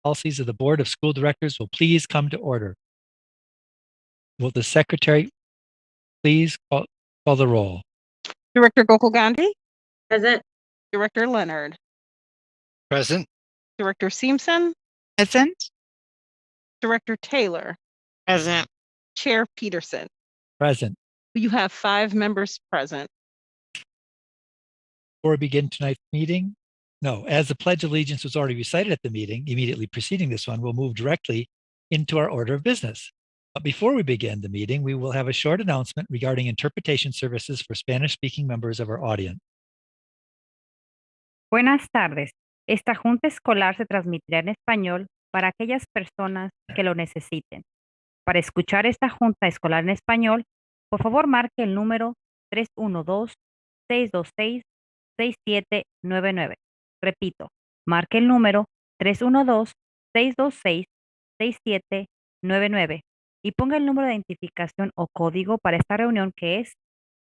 policies of the Board of School Directors will please come to order. Will the secretary please call the roll? Director Gokul Gandhi, Present. Director Leonard, Present. Director Simpson, Present. Director Taylor, Present. Chair Peterson. Present. You have 5 members present. Before we begin tonight's meeting, as the Pledge of Allegiance was already recited at the meeting immediately preceding this one, we'll move directly into our order of business. But before we begin the meeting, we will have a short announcement regarding interpretation services for Spanish-speaking members of our audience. Buenas tardes. Esta junta escolar se transmitirá en español para aquellas personas que lo necesiten. Para escuchar esta junta escolar en español, por favor marque el número 312-626-6799. Repito, marque el número 312-626-6799 y ponga el número de identificación o código para esta reunión, que es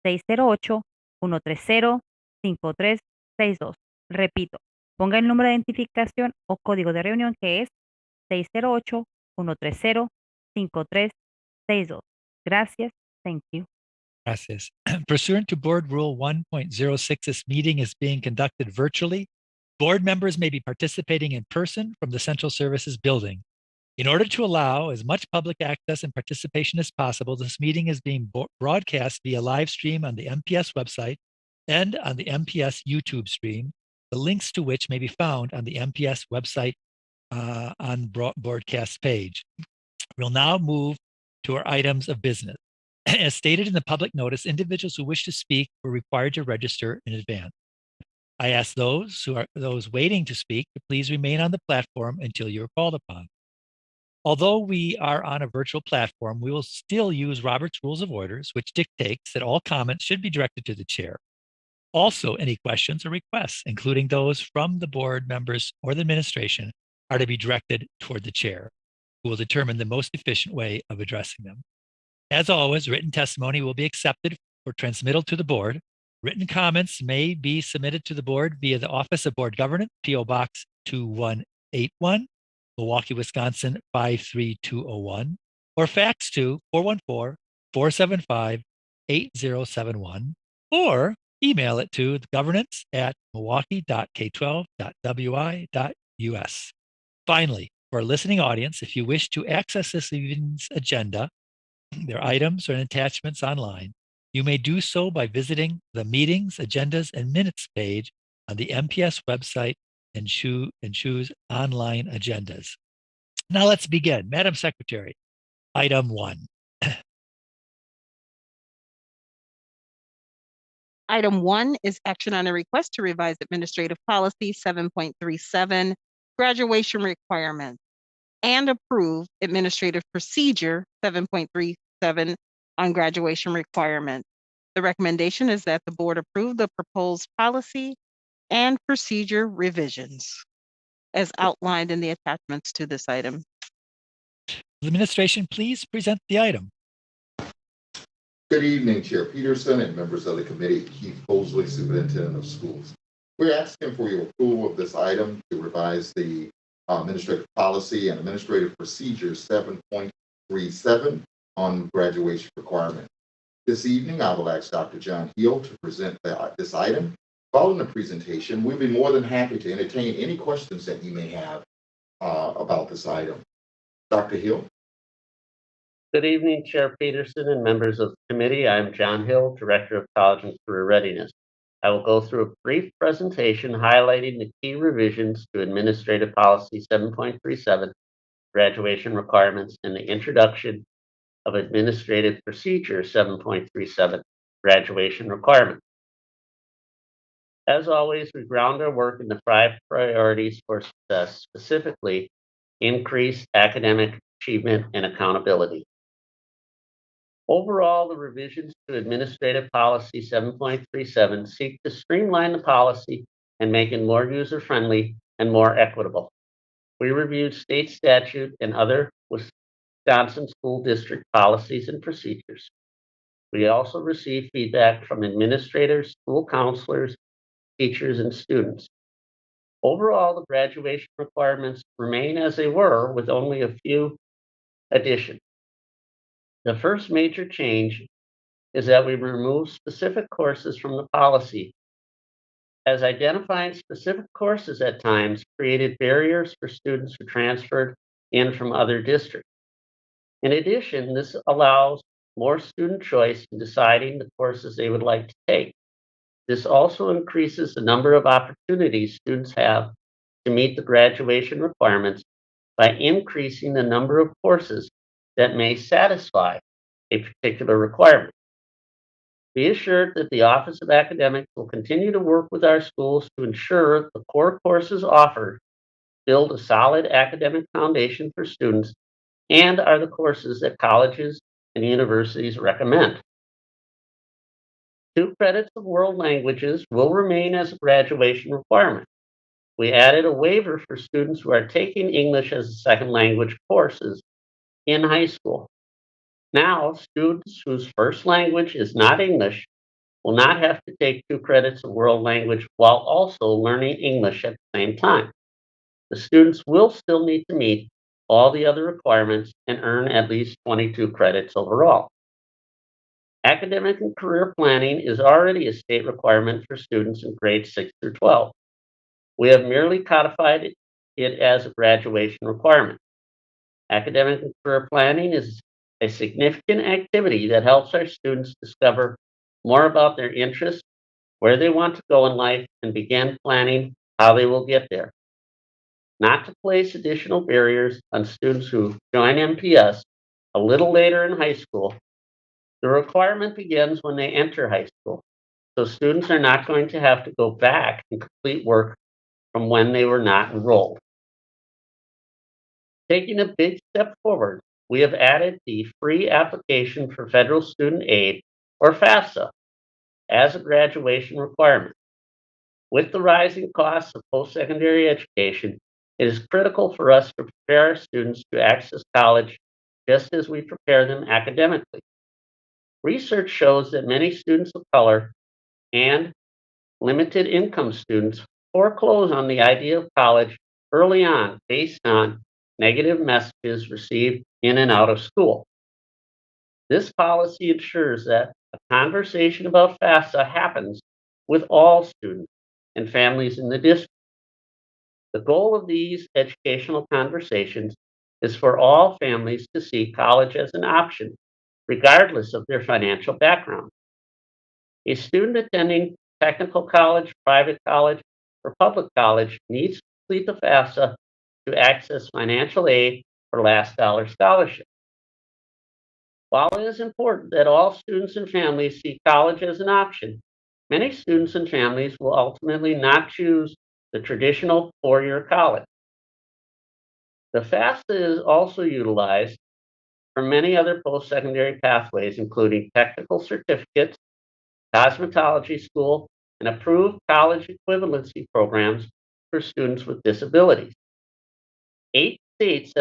608-130-5362. Repito, ponga el número de identificación o código de reunión, que es 608-130-5362. Gracias. Thank you. Gracias. Pursuant to Board Rule 1.06, this meeting is being conducted virtually. Board members may be participating in person from the Central Services Building. In order to allow as much public access and participation as possible, this meeting is being broadcast via live stream on the MPS website and on the MPS YouTube stream, the links to which may be found on the MPS website on broadcast page. We'll now move to our items of business. As stated in the public notice, individuals who wish to speak were required to register in advance. I ask those waiting to speak to please remain on the platform until you're called upon. Although we are on a virtual platform, we will still use Robert's Rules of Orders, which dictates that all comments should be directed to the chair. Also, any questions or requests, including those from the board members or the administration, are to be directed toward the chair, who will determine the most efficient way of addressing them. As always, written testimony will be accepted for transmittal to the board. Written comments may be submitted to the board via the Office of Board Governance, P.O. Box 2181, Milwaukee, Wisconsin 53201, or fax to 414-475-8071, or email it to governance@milwaukee.k12.wi.us. Finally, for our listening audience, if you wish to access this evening's agenda, their items or attachments online, you may do so by visiting the Meetings, Agendas, and Minutes page on the MPS website and choose Online Agendas. Now let's begin. Madam Secretary, item 1. Item 1 is action on a request to revise Administrative Policy 7.37, graduation requirements, and approve Administrative Procedure 7.37 on graduation requirements. The recommendation is that the board approve the proposed policy and procedure revisions as outlined in the attachments to this item. The administration, please present the item. Good evening, Chair Peterson and members of the committee. Keith Bosley, Superintendent of Schools. We're asking for your approval of this item to revise the Administrative Policy and Administrative Procedure 7.37 on graduation requirements. This evening, I will ask Dr. John Hill to present this item. Following the presentation, we'll be more than happy to entertain any questions that you may have about this item. Dr. Hill. Good evening, Chair Peterson and members of the committee. I'm John Hill, Director of College and Career Readiness. I will go through a brief presentation highlighting the key revisions to Administrative Policy 7.37, graduation requirements, and the introduction of Administrative Procedure 7.37, graduation requirements. As always, we ground our work in the 5 priorities for success, specifically increased academic achievement and accountability. Overall, the revisions to Administrative Policy 7.37 seek to streamline the policy and make it more user-friendly and more equitable. We reviewed state statute and other Wisconsin school district policies and procedures. We also received feedback from administrators, school counselors, teachers, and students. Overall, the graduation requirements remain as they were, with only a few additions. The first major change is that we remove specific courses from the policy, as identifying specific courses at times created barriers for students who transferred in from other districts. In addition, this allows more student choice in deciding the courses they would like to take. This also increases the number of opportunities students have to meet the graduation requirements by increasing the number of courses that may satisfy a particular requirement. Be assured that the Office of Academics will continue to work with our schools to ensure the core courses offered build a solid academic foundation for students and are the courses that colleges and universities recommend. 2 credits of world languages will remain as a graduation requirement. We added a waiver for students who are taking English as a second language courses in high school. Now, students whose first language is not English will not have to take 2 credits of world language while also learning English at the same time. The students will still need to meet all the other requirements and earn at least 22 credits overall. Academic and career planning is already a state requirement for students in grades 6 through 12. We have merely codified it as a graduation requirement. Academic and career planning is a significant activity that helps our students discover more about their interests, where they want to go in life, and begin planning how they will get there. Not to place additional barriers on students who join MPS a little later in high school, the requirement begins when they enter high school, so students are not going to have to go back and complete work from when they were not enrolled. Taking a big step forward, we have added the free application for federal student aid, or Fafsa, as a graduation requirement. With the rising costs of post-secondary education, it is critical for us to prepare our students to access college just as we prepare them academically. Research shows that many students of color and limited income students foreclose on the idea of college early on based on negative messages received in and out of school. This policy ensures that a conversation about FAFSA happens with all students and families in the district. The goal of these educational conversations is for all families to see college as an option, regardless of their financial background. A student attending technical college, private college, or public college needs to complete the FAFSA to access financial aid or last dollar scholarship. While it is important that all students and families see college as an option, many students and families will ultimately not choose the traditional four-year college. The FAFSA is also utilized for many other post-secondary pathways, including technical certificates, cosmetology school, and approved college equivalency programs for students with disabilities. 8 states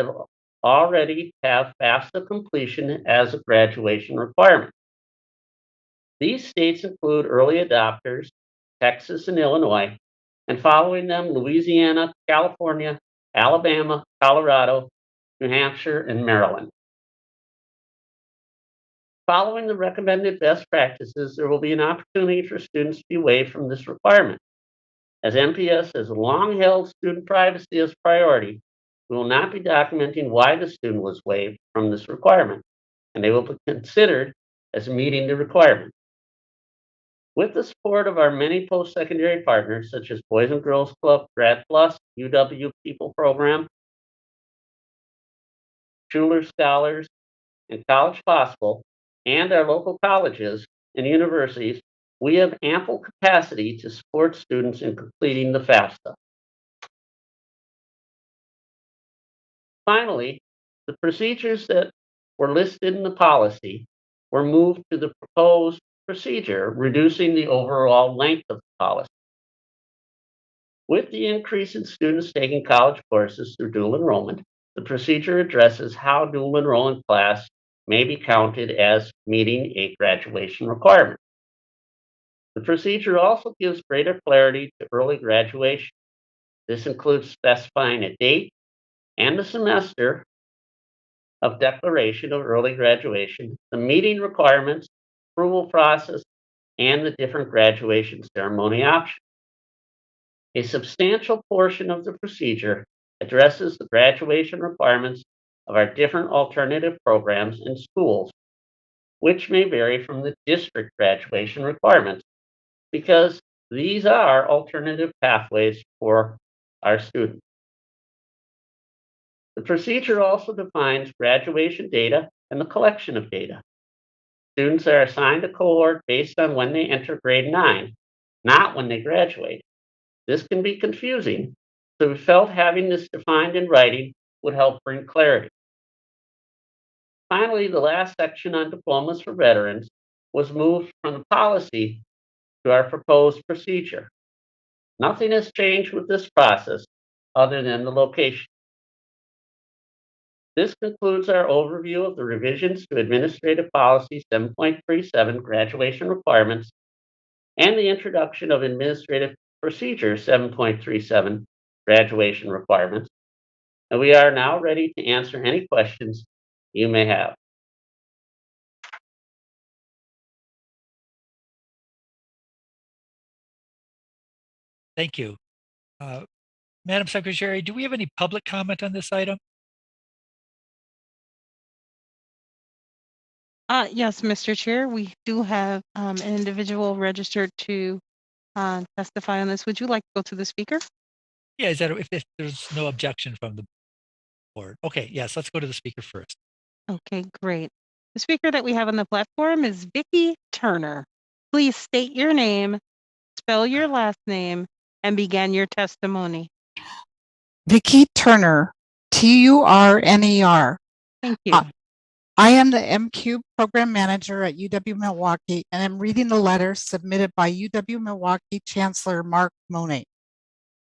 already have FAFSA completion as a graduation requirement. These states include early adopters, Texas and Illinois, and following them, Louisiana, California, Alabama, Colorado, New Hampshire, and Maryland. Following the recommended best practices, there will be an opportunity for students to be waived from this requirement. As MPS has long held student privacy as priority, we will not be documenting why the student was waived from this requirement, and they will be considered as meeting the requirement. With the support of our many post-secondary partners, such as Boys and Girls Club, Grad Plus, UW People Program, Schuler Scholars, and College Possible, and our local colleges and universities, we have ample capacity to support students in completing the FAFSA. Finally, the procedures that were listed in the policy were moved to the proposed procedure, reducing the overall length of the policy. With the increase in students taking college courses through dual enrollment, the procedure addresses how dual enrollment class may be counted as meeting a graduation requirement. The procedure also gives greater clarity to early graduation. This includes specifying a date and the semester of declaration of early graduation, the meeting requirements, approval process, and the different graduation ceremony options. A substantial portion of the procedure addresses the graduation requirements of our different alternative programs in schools, which may vary from the district graduation requirements because these are alternative pathways for our students. The procedure also defines graduation data and the collection of data. Students are assigned a cohort based on when they enter grade 9, not when they graduate. This can be confusing, so we felt having this defined in writing would help bring clarity. Finally, the last section on diplomas for veterans was moved from the policy to our proposed procedure. Nothing has changed with this process other than the location. This concludes our overview of the revisions to Administrative Policy 7.37 graduation requirements and the introduction of Administrative Procedure 7.37 graduation requirements. And we are now ready to answer any questions you may have. Thank you. Madam Secretary, do we have any public comment on this item? Yes, Mr. Chair, we do have an individual registered to testify on this. Would you like to go to the speaker? Yeah, is that if there's no objection from the board? Okay, yes, let's go to the speaker first. Okay, great. The speaker that we have on the platform is Vicki Turner. Please state your name, spell your last name, and begin your testimony. Vicki Turner, Turner. Thank you. I am the MQ Program Manager at UW-Milwaukee, and I'm reading the letter submitted by UW-Milwaukee Chancellor Mark Monet.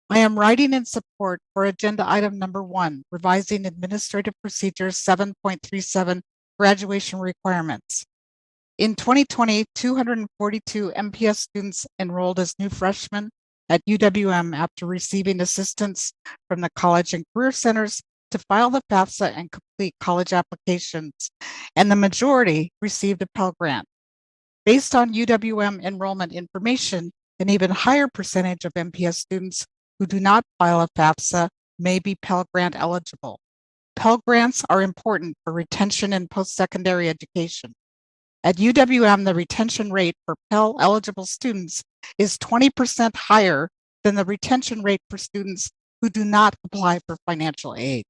I am writing in support for Agenda Item Number 1, Revising Administrative Procedures 7.37 Graduation Requirements. In 2020, 242 MPS students enrolled as new freshmen at UWM after receiving assistance from the College and Career Centers to file the Fafsa and complete college applications, and the majority received a Pell Grant. Based on UWM enrollment information, an even higher percentage of MPS students who do not file a Fafsa may be Pell Grant eligible. Pell Grants are important for retention in post-secondary education. At UWM, the retention rate for Pell eligible students is 20% higher than the retention rate for students who do not apply for financial aid.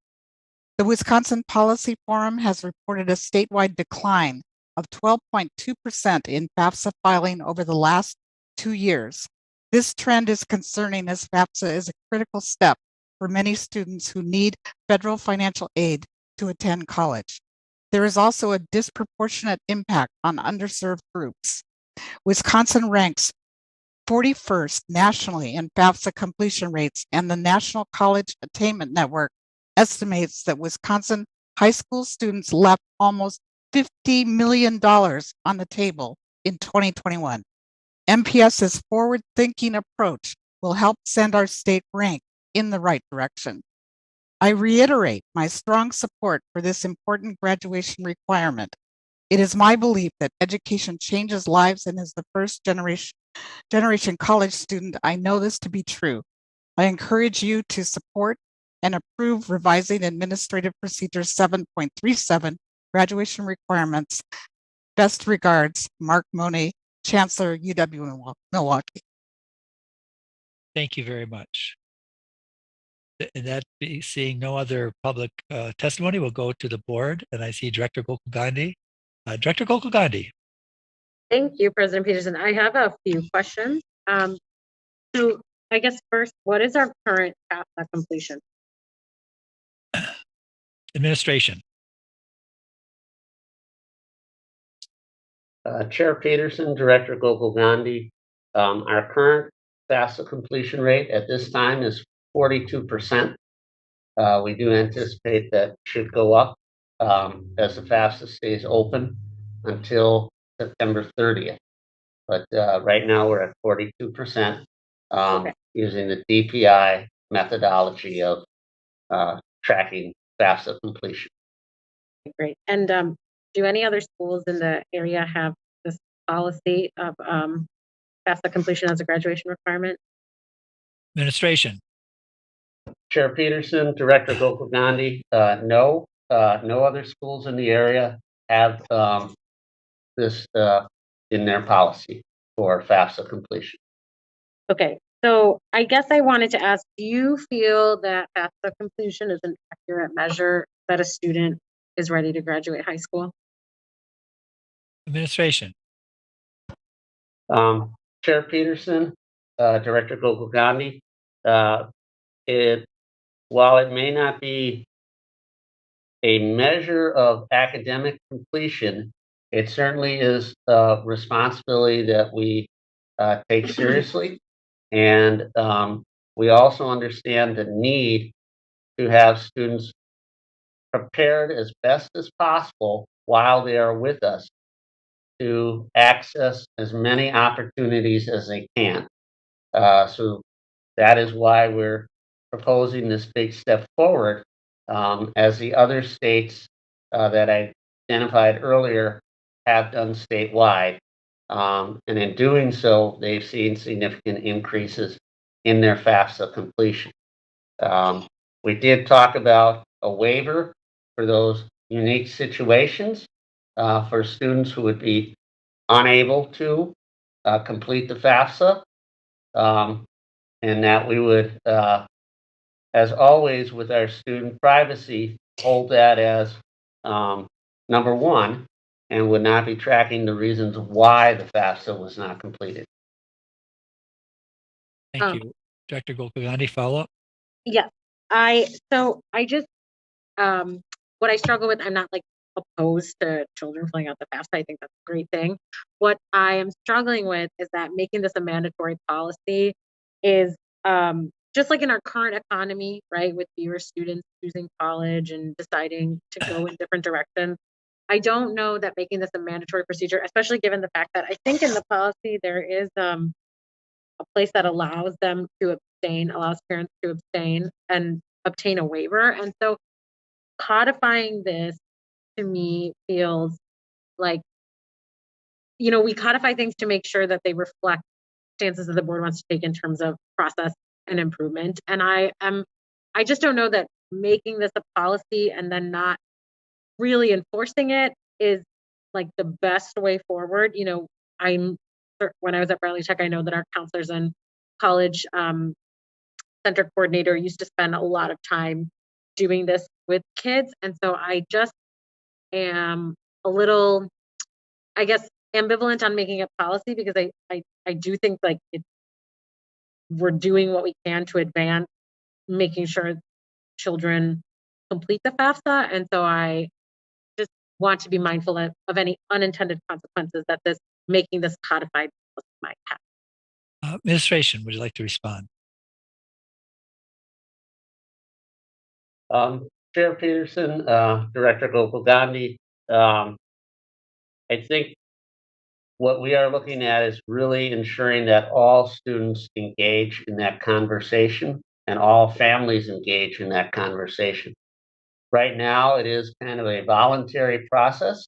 The Wisconsin Policy Forum has reported a statewide decline of 12.2% in Fafsa filing over the last 2 years. This trend is concerning as Fafsa is a critical step for many students who need federal financial aid to attend college. There is also a disproportionate impact on underserved groups. Wisconsin ranks 41st nationally in FAFSA completion rates, and the National College Attainment Network estimates that Wisconsin high school students left almost $50 million on the table in 2021. MPS's forward-thinking approach will help send our state rank in the right direction. I reiterate my strong support for this important graduation requirement. It is my belief that education changes lives, and as the first generation college student, I know this to be true. I encourage you to support and approve revising Administrative Procedure 7.37 graduation requirements. Best regards, Mark Monet, Chancellor, UW-Milwaukee. Thank you very much. And that seeing no other public testimony, we'll go to the board, and I see Director Gokul Gandhi. Director Gokul Gandhi. Thank you, President Peterson. I have a few questions. So I guess first, what is our current FAFSA completion? Administration. Chair Peterson, Director Gokul Gandhi. Our current FAFSA completion rate at this time is 42%. We do anticipate that should go up as the FAFSA stays open until September 30th. But right now we're at 42%, using the DPI methodology of tracking FAFSA completion. Great. And do any other schools in the area have this policy of FAFSA completion as a graduation requirement? Administration. Chair Peterson, Director Gokul Gandhi, no other schools in the area have this in their policy for FAFSA completion. Okay, so I guess I wanted to ask, do you feel that FAFSA completion is an accurate measure that a student is ready to graduate high school? Administration. Chair Peterson, Director Gokul Gandhi, while it may not be a measure of academic completion, it certainly is a responsibility that we take seriously. And we also understand the need to have students prepared as best as possible while they are with us to access as many opportunities as they can. So that is why we're proposing this big step forward, as the other states that I identified earlier have done statewide. And in doing so, they've seen significant increases in their FAFSA completion. We did talk about a waiver for those unique situations for students who would be unable to complete the FAFSA, and that we would, as always with our student privacy, hold that as number one, and would not be tracking the reasons why the FAFSA was not completed. Thank you. Director Gokul Gandhi, follow up. Yes, I just what I struggle with, I'm not like opposed to children filling out the FAFSA. I think that's a great thing. What I am struggling with is that making this a mandatory policy is just like in our current economy, right, with fewer students choosing college and deciding to go in different directions. I don't know that making this a mandatory procedure, especially given the fact that I think in the policy there is a place that allows them to abstain, allows parents to abstain and obtain a waiver. And so codifying this to me feels like, we codify things to make sure that they reflect stances that the board wants to take in terms of process and improvement. And I just don't know that making this a policy and then not really enforcing it is like the best way forward. When I was at Bradley Tech, I know that our counselors and college center coordinator used to spend a lot of time doing this with kids. And so I just am a little, I guess, ambivalent on making it policy, because I do think like we're doing what we can to advance making sure children complete the FAFSA. And so I just want to be mindful of any unintended consequences that making this codified might have. Administration, would you like to respond? Chair Peterson, Director Gokul Gandhi, I think what we are looking at is really ensuring that all students engage in that conversation and all families engage in that conversation. Right now, it is kind of a voluntary process,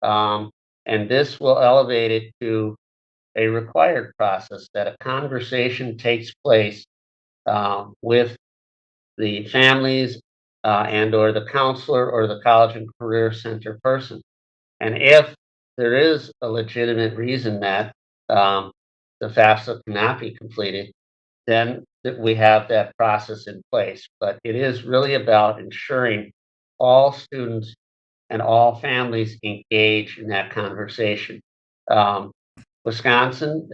and this will elevate it to a required process, that a conversation takes place with the families and or the counselor or the college and career center person. And if there is a legitimate reason that the FAFSA cannot be completed, then we have that process in place. But it is really about ensuring all students and all families engage in that conversation. Wisconsin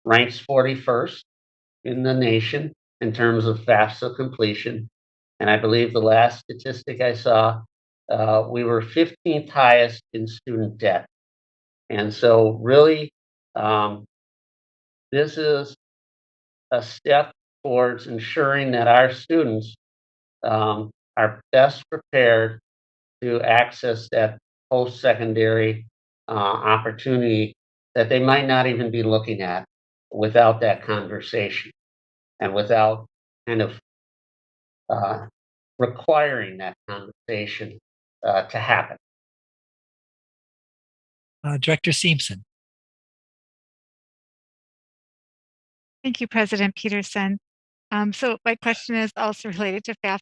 ranks 41st in the nation in terms of FAFSA completion. And I believe the last statistic I saw, we were 15th highest in student debt. And so really, this is a step towards ensuring that our students are best prepared to access that post-secondary opportunity that they might not even be looking at without that conversation and without kind of requiring that conversation to happen. Director Simpson. Thank you, President Peterson. So my question is also related to FAFSA.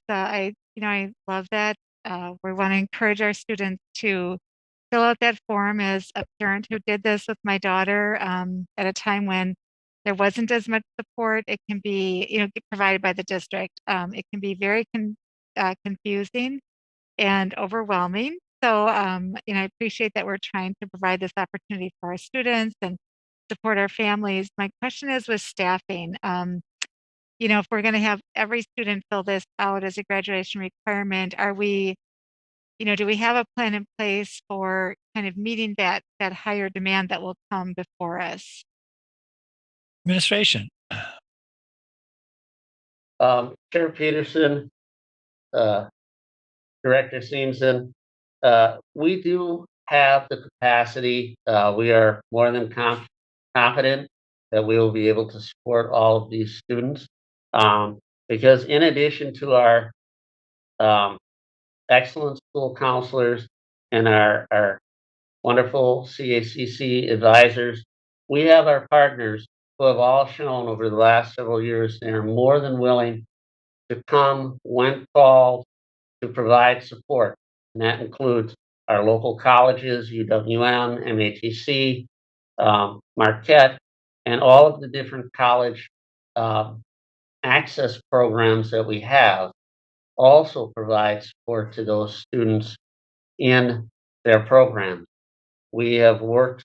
I love that. We want to encourage our students to fill out that form. As a parent who did this with my daughter at a time when there wasn't as much support, it can be, provided by the district. It can be very confusing and overwhelming. So, I appreciate that we're trying to provide this opportunity for our students and support our families. My question is with staffing. If we're going to have every student fill this out as a graduation requirement, do we have a plan in place for kind of meeting that higher demand that will come before us? Administration. Chair Peterson, Director Simpson, we do have the capacity. We are more than confident that we will be able to support all of these students. Because in addition to our excellent school counselors and our wonderful CACC advisors, we have our partners who have all shown over the last several years they are more than willing to come when called to provide support. And that includes our local colleges, UWM, MATC, Marquette, and all of the different college access programs that we have also provide support to those students in their program. We have worked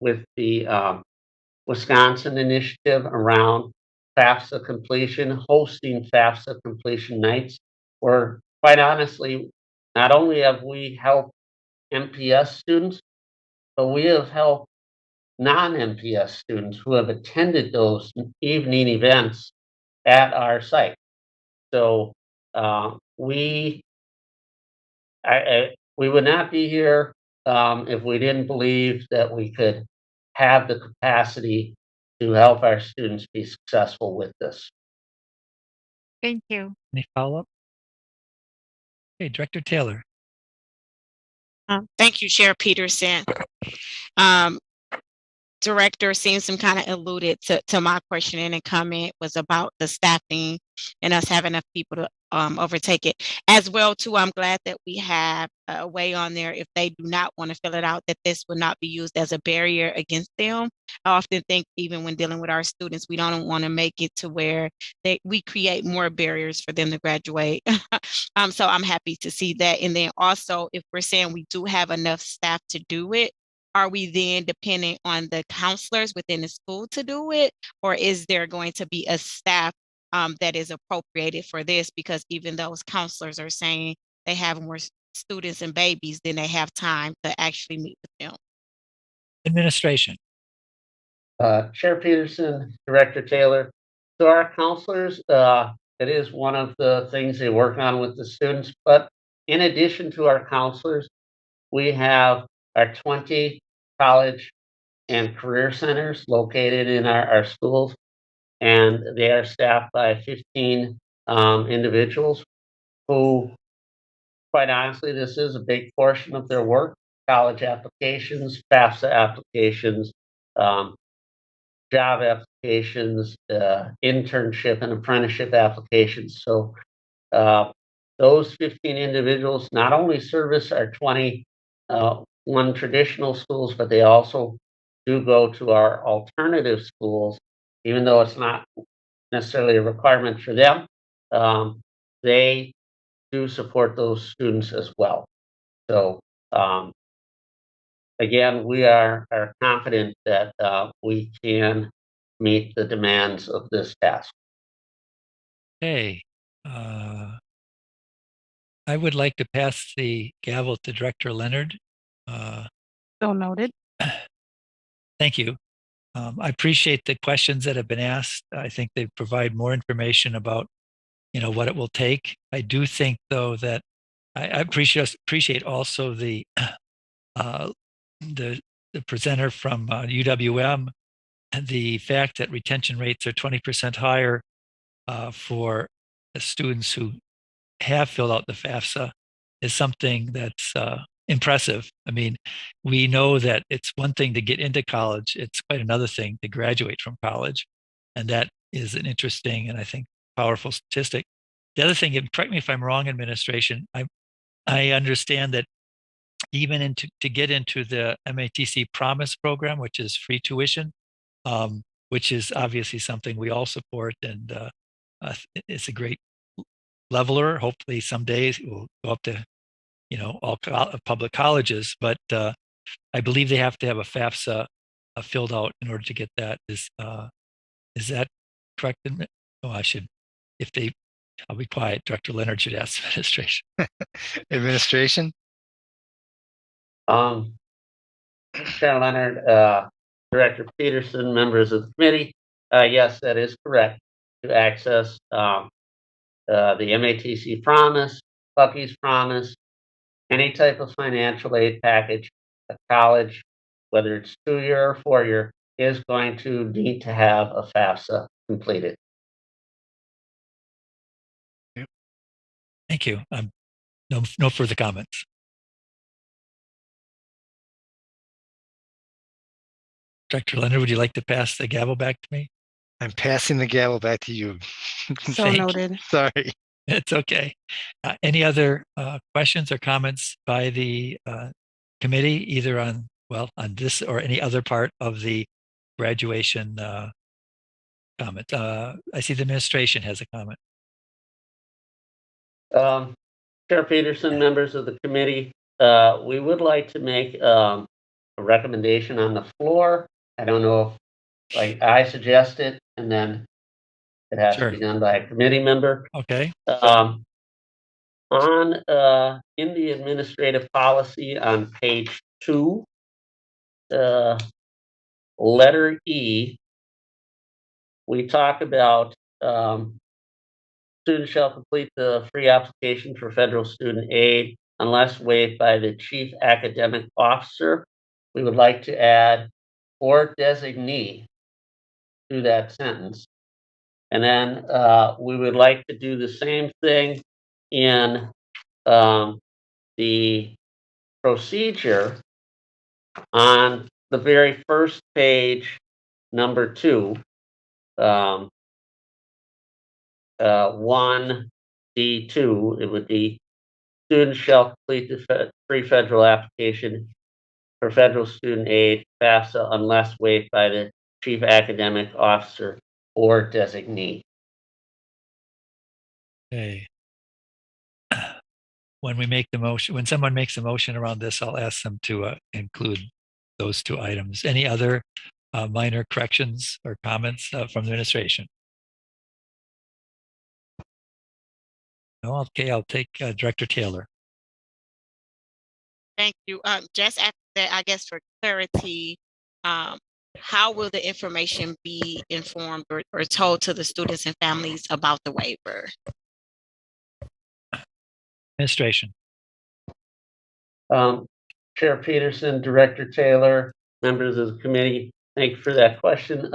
with the Wisconsin initiative around FAFSA completion, hosting FAFSA completion nights, where quite honestly, not only have we helped MPS students, but we have helped non-MPS students who have attended those evening events at our site. So we would not be here if we didn't believe that we could have the capacity to help our students be successful with this. Thank you. Any follow-up? Okay, Director Taylor. Thank you, Chair Peterson. Director Simpson kind of alluded to my question and comment was about the staffing and us having enough people to overtake it as well too. I'm glad that we have a way on there if they do not want to fill it out, that this would not be used as a barrier against them. I often think even when dealing with our students, we don't want to make it to where we create more barriers for them to graduate. So I'm happy to see that. And then also, if we're saying we do have enough staff to do it, are we then dependent on the counselors within the school to do it? Or is there going to be a staff that is appropriated for this? Because even those counselors are saying they have more students and babies than they have time to actually meet with them. Administration. Chair Peterson, Director Taylor. So our counselors, it is one of the things they work on with the students. But in addition to our counselors, we have our 20 college and career centers located in our schools, and they are staffed by 15 individuals who, quite honestly, this is a big portion of their work: college applications, FAFSA applications, job applications, internship and apprenticeship applications. So those 15 individuals not only service our 21 traditional schools, but they also do go to our alternative schools, even though it's not necessarily a requirement for them. They do support those students as well. So again, we are confident that we can meet the demands of this task. Okay. I would like to pass the gavel to Director Leonard. So noted. Thank you. I appreciate the questions that have been asked. I think they provide more information about, what it will take. I do think, though, that I appreciate also the presenter from UWM, the fact that retention rates are 20% higher for the students who have filled out the FAFSA is something that's impressive. I mean, we know that it's one thing to get into college, it's quite another thing to graduate from college. And that is an interesting and I think powerful statistic. The other thing, and correct me if I'm wrong, administration, I understand that even to get into the MATC Promise program, which is free tuition, which is obviously something we all support, and it's a great leveler. Hopefully, someday it will go up to all public colleges. But I believe they have to have a FAFSA filled out in order to get that. Is that correct? Oh, I should. If they, I'll be quiet. Director Leonard should ask administration. Administration. Chair Leonard, Director Peterson, members of the committee, yes, that is correct. To access the MATC Promise, Bucky's Promise, any type of financial aid package, a college, whether it's 2-year or 4-year, is going to need to have a FAFSA completed. Thank you. No further comments. Director Leonard, would you like to pass the gavel back to me? I'm passing the gavel back to you. So noted. Sorry. It's okay. Any other questions or comments by the committee, either on this or any other part of the graduation comment? I see the administration has a comment. Chair Peterson, members of the committee, we would like to make a recommendation on the floor. I don't know if I suggest it, and then it has to be done by a committee member. Okay. In the administrative policy on page 2, letter E, we talk about students shall complete the free application for federal student aid unless waived by the chief academic officer. We would like to add or designee to that sentence. And then we would like to do the same thing in the procedure on the very first page, number 2, 1D2, it would be students shall complete the free federal application for federal student aid, FAFSA, unless waived by the chief academic officer or designee. Okay. When we make the motion, when someone makes a motion around this, I'll ask them to include those 2 items. Any other minor corrections or comments from the administration? No. Okay. I'll take Director Taylor. Thank you. Just after that, I guess for clarity, how will the information be informed or told to the students and families about the waiver? Administration. Chair Peterson, Director Taylor, members of the committee, thank you for that question.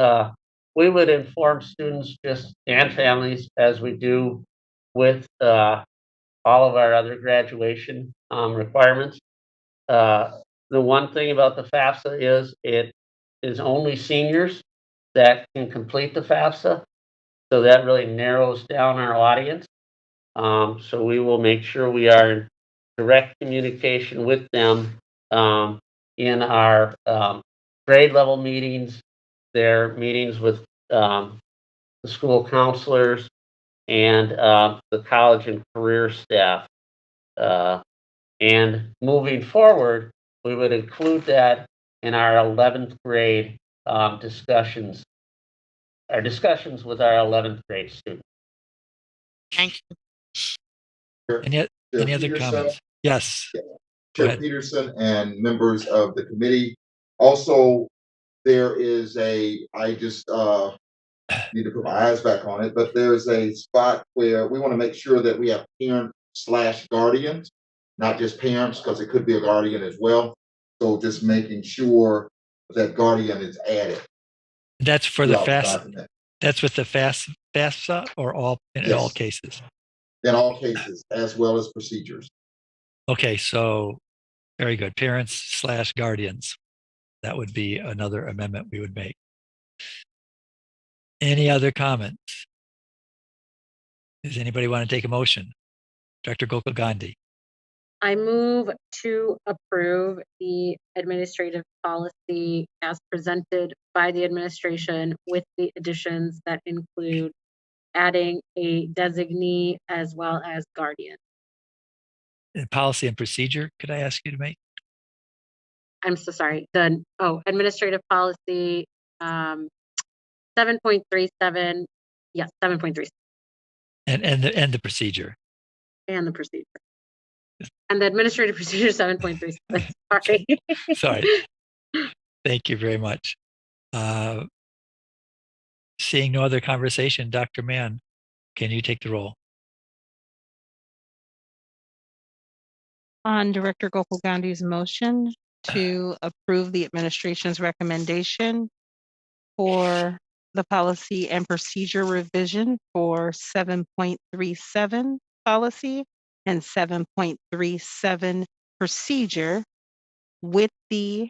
We would inform students and families, as we do with all of our other graduation requirements. The one thing about the FAFSA is it is only seniors that can complete the FAFSA. So that really narrows down our audience. So we will make sure we are in direct communication with them in our grade level meetings, their meetings with the school counselors and the college and career staff. And moving forward, we would include that in our 11th grade discussions, our discussions with our 11th grade students. Thank you. Any other comments? Yes. Chair Peterson and members of the committee. Also, there is I just need to put my eyes back on it, but there's a spot where we want to make sure that we have parent/guardians, not just parents, because it could be a guardian as well. So just making sure that guardian is added. That's for the FAFSA. That's with the FAFSA or all in all Yes. cases? In all cases, as well as procedures. Okay, so very good. Parents / guardians. That would be another amendment we would make. Any other comments? Does anybody want to take a motion? Dr. Gokul Gandhi. I move to approve the administrative policy as presented by the administration with the additions that include adding a designee as well as guardian. And policy and procedure, could I ask you to make? I'm so sorry. Administrative policy 7.37. Yes, 7.37. And the procedure. And the procedure. And the administrative procedure 7.37. Sorry. Sorry. Thank you very much. Seeing no other conversation, Dr. Mann, can you take the roll? On Director Gokul Gandhi's motion to approve the administration's recommendation for the policy and procedure revision for 7.37 policy and 7.37 procedure with the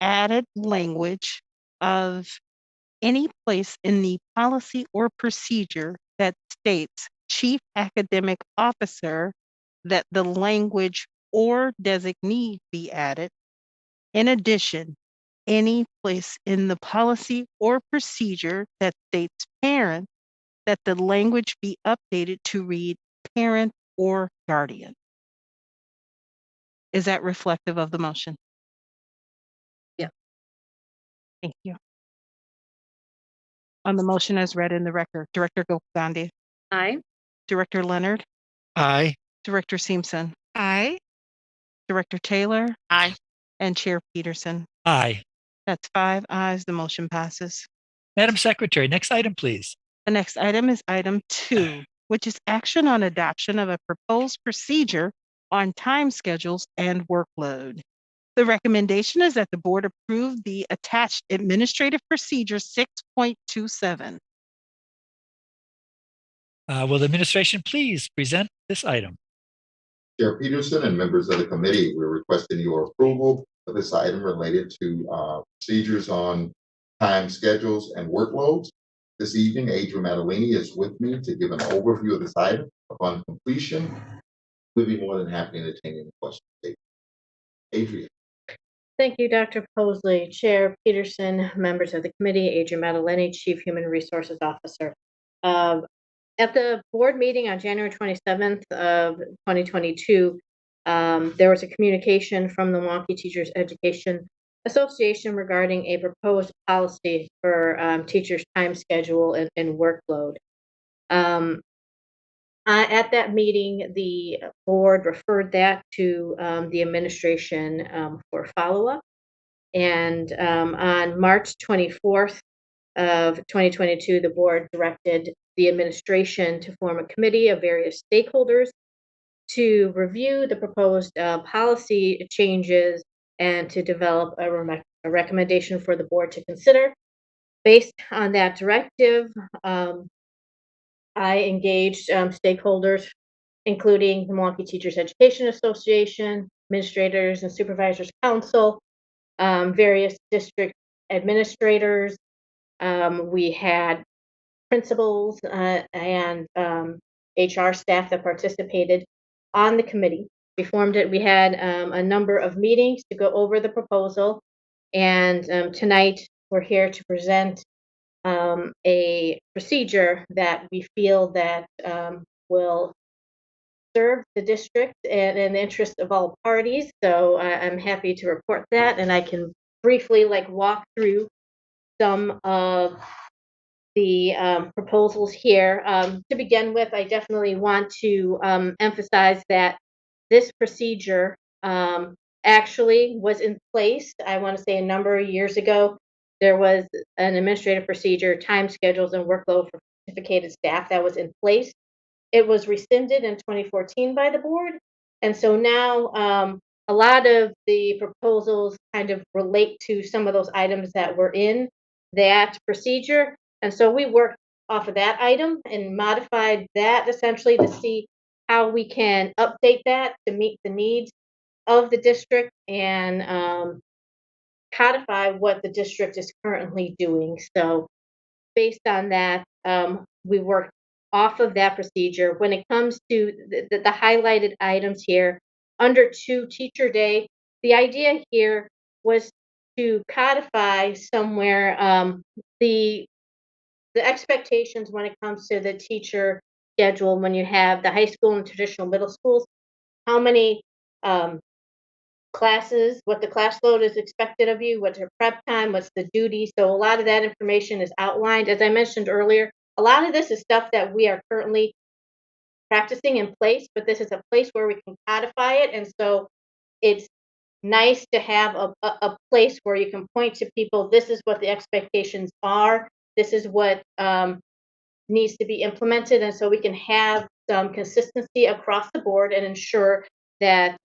added language of any place in the policy or procedure that states chief academic officer, that the language or designee be added. In addition, any place in the policy or procedure that states parent, that the language be updated to read parent or guardian. Is that reflective of the motion? Yeah. Thank you. On the motion as read in the record, Director Gokul Gandhi, Aye. Director Leonard, Aye. Director Simpson, Aye. Director Taylor, Aye. and Chair Peterson. Aye. That's 5 ayes. The motion passes. Madam Secretary, next item, please. The next item is item 2, which is action on adoption of a proposed procedure on time schedules and workload. The recommendation is that the board approve the attached administrative procedure 6.27. Will the administration please present this item? Chair Peterson and members of the committee, we're requesting your approval of this item related to procedures on time schedules and workloads. This evening, Adrian Madeline is with me to give an overview of this item. Upon completion, we'll be more than happy to entertain any questions. Adrian. Thank you, Dr. Posley, Chair Peterson, members of the committee, Adrian Madeline, Chief Human Resources Officer. At the board meeting on January 27th of 2022, there was a communication from the Milwaukee Teachers Education Association regarding a proposed policy for teachers' time schedule and workload. At that meeting, the board referred that to the administration for follow-up. And on March 24th of 2022, the board directed the administration to form a committee of various stakeholders to review the proposed policy changes and to develop a recommendation for the board to consider. Based on that directive, I engaged stakeholders, including the Milwaukee Teachers Education Association, Administrators and Supervisors Council, various district administrators. We had principals and HR staff that participated on the committee. We formed it. We had a number of meetings to go over the proposal, and tonight we're here to present a procedure that we feel that will serve the district and in the interest of all parties. So I'm happy to report that, and I can briefly walk through some of the proposals here. To begin with, I definitely want to emphasize that this procedure actually was in place. I want to say a number of years ago, there was an administrative procedure, time schedules and workload for certificated staff that was in place. It was rescinded in 2014 by the board. And so now a lot of the proposals kind of relate to some of those items that were in that procedure. And so we worked off of that item and modified that essentially to see how we can update that to meet the needs of the district and codify what the district is currently doing. So based on that, we worked off of that procedure. When it comes to the highlighted items here, under 2 Teacher Day, the idea here was to codify somewhere the expectations when it comes to the teacher schedule when you have the high school and traditional middle schools, how many classes, what the class load is expected of you, what's your prep time, what's the duty. So a lot of that information is outlined. As I mentioned earlier, a lot of this is stuff that we are currently practicing in place, but this is a place where we can codify it. And so it's nice to have a place where you can point to people, this is what the expectations are, this is what needs to be implemented. And so we can have some consistency across the board and ensure that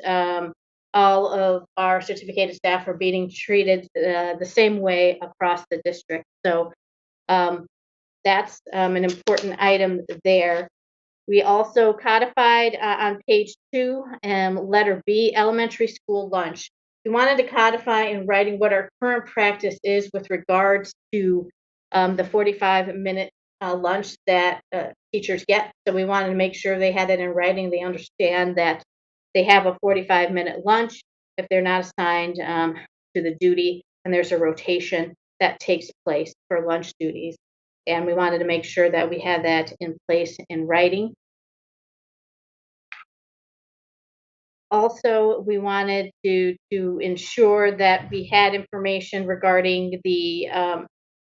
all of our certificated staff are being treated the same way across the district. So that's an important item there. We also codified on page 2, letter B, elementary school lunch. We wanted to codify in writing what our current practice is with regards to the 45-minute lunch that teachers get. So we wanted to make sure they had it in writing. They understand that they have a 45-minute lunch if they're not assigned to the duty, and there's a rotation that takes place for lunch duties. And we wanted to make sure that we had that in place in writing. Also, we wanted to ensure that we had information regarding the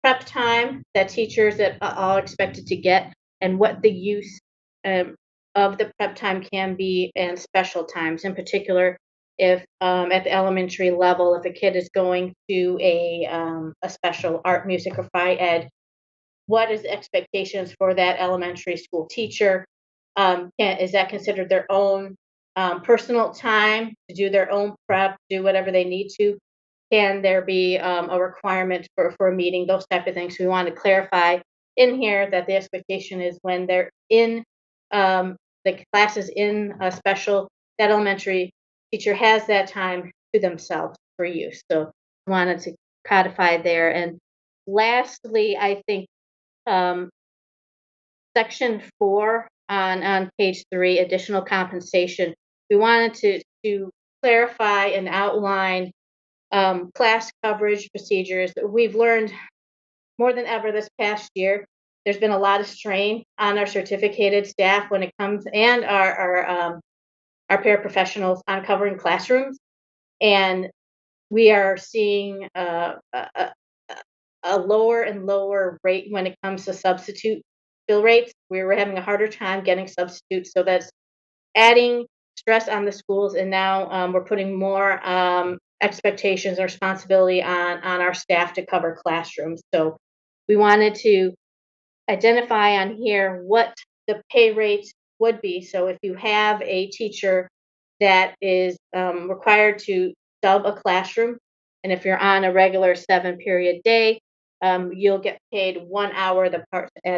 prep time that teachers are all expected to get and what the use of the prep time can be and special times. In particular, if at the elementary level, if a kid is going to a special art, music, or phy ed, what is the expectations for that elementary school teacher? Is that considered their own personal time to do their own prep, do whatever they need to? Can there be a requirement for a meeting, those type of things? We want to clarify in here that the expectation is when they're in the classes in a special, that elementary teacher has that time to themselves for use. So I wanted to codify there. And lastly, I think section 4 on page 3, additional compensation. We wanted to clarify and outline class coverage procedures. We've learned more than ever this past year. There's been a lot of strain on our certificated staff when it comes, and our paraprofessionals on covering classrooms. And we are seeing a lower and lower rate when it comes to substitute fill rates. We were having a harder time getting substitutes, so that's adding stress on the schools. And now we're putting more expectations and responsibility on our staff to cover classrooms. So we wanted to identify on here what the pay rates would be. So if you have a teacher that is required to sub a classroom, and if you're on a regular 7-period day, you'll get paid 1 hour at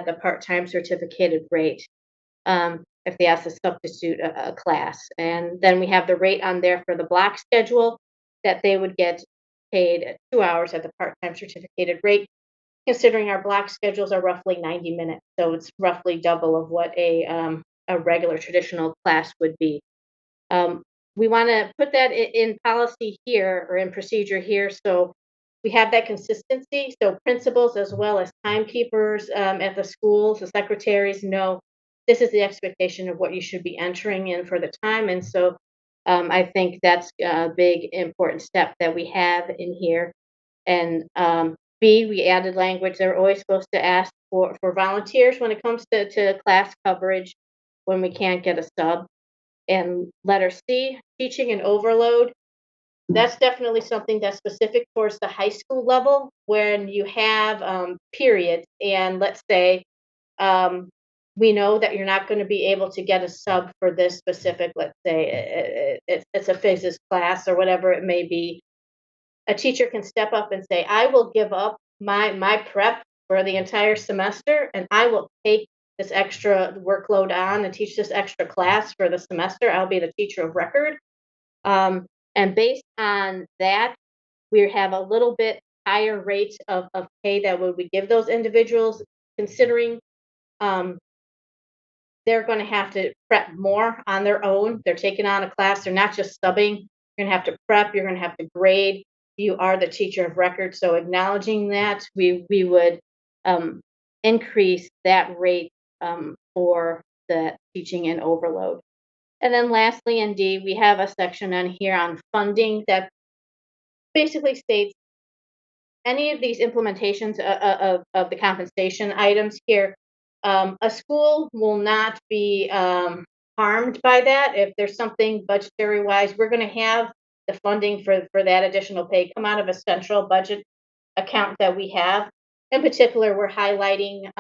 the part-time certificated rate if they ask to substitute a class. And then we have the rate on there for the block schedule that they would get paid 2 hours at the part-time certificated rate, considering our block schedules are roughly 90 minutes. So it's roughly double of what a regular traditional class would be. We want to put that in policy here or in procedure here, so we have that consistency. So principals as well as timekeepers at the schools, the secretaries know this is the expectation of what you should be entering in for the time. And so I think that's a big important step that we have in here. And B, we added language. They're always supposed to ask for volunteers when it comes to class coverage when we can't get a sub. And letter C, teaching and overload. That's definitely something that's specific towards the high school level when you have periods. And let's say we know that you're not going to be able to get a sub for this specific, let's say it's a physics class or whatever it may be. A teacher can step up and say, I will give up my prep for the entire semester, and I will take this extra workload on and teach this extra class for the semester. I'll be the teacher of record. And based on that, we have a little bit higher rates of pay that we give those individuals, considering they're going to have to prep more on their own. They're taking on a class. They're not just subbing. You're going to have to prep. You're going to have to grade. You are the teacher of record. So acknowledging that, we would increase that rate for the teaching and overload. And then lastly, in D, we have a section on here on funding that basically states any of these implementations of the compensation items here, a school will not be harmed by that. If there's something budgetary wise, we're going to have the funding for that additional pay come out of a central budget account that we have. In particular, we're highlighting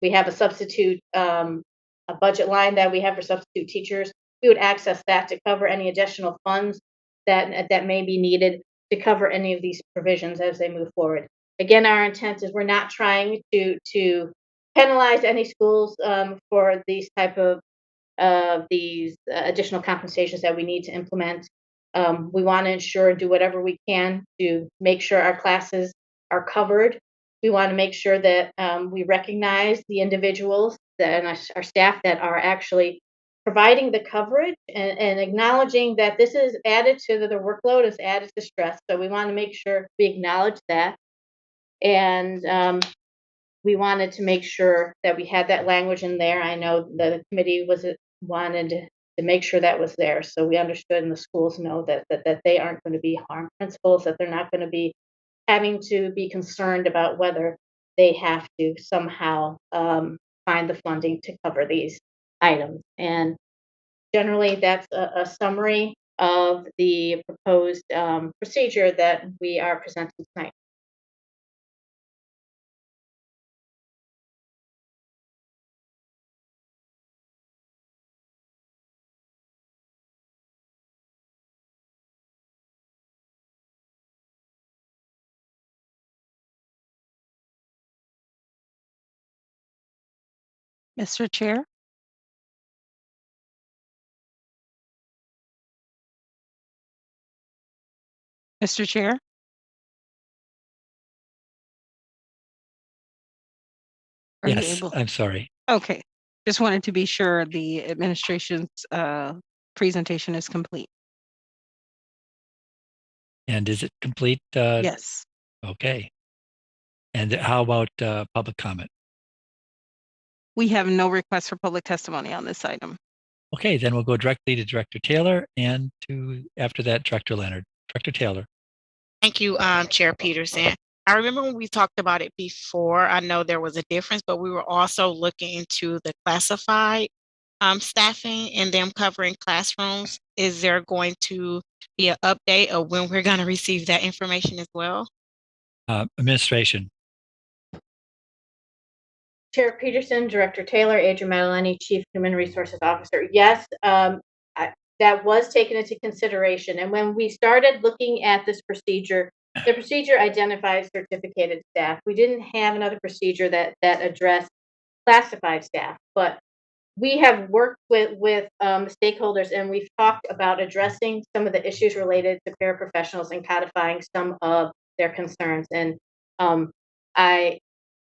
we have a substitute, a budget line that we have for substitute teachers. We would access that to cover any additional funds that may be needed to cover any of these provisions as they move forward. Again, our intent is we're not trying to penalize any schools for these type of these additional compensations that we need to implement. We want to ensure and do whatever we can to make sure our classes are covered. We want to make sure that we recognize the individuals and our staff that are actually providing the coverage and acknowledging that this is added to the workload, is added to stress. So we want to make sure we acknowledge that. And we wanted to make sure that we had that language in there. I know the committee wanted to make sure that was there. So we understood, and the schools know that they aren't going to be harmed principals, that they're not going to be having to be concerned about whether they have to somehow find the funding to cover these items. And generally, that's a summary of the proposed procedure that we are presenting tonight. Mr. Chair? Mr. Chair? Are you Yes, able? I'm sorry. Okay, just wanted to be sure the administration's presentation is complete. And is it complete? Yes. Okay. And how about public comment? We have no request for public testimony on this item. Okay, then we'll go directly to Director Taylor and after that, Director Leonard. Director Taylor. Thank you, Chair Peterson. I remember when we talked about it before, I know there was a difference, but we were also looking into the classified staffing and them covering classrooms. Is there going to be an update of when we're going to receive that information as well? Administration. Chair Peterson, Director Taylor, Adrian Madeline, Chief Human Resources Officer. Yes, that was taken into consideration. And when we started looking at this procedure, the procedure identified certificated staff. We didn't have another procedure that addressed classified staff, but we have worked with stakeholders, and we've talked about addressing some of the issues related to paraprofessionals and codifying some of their concerns. And I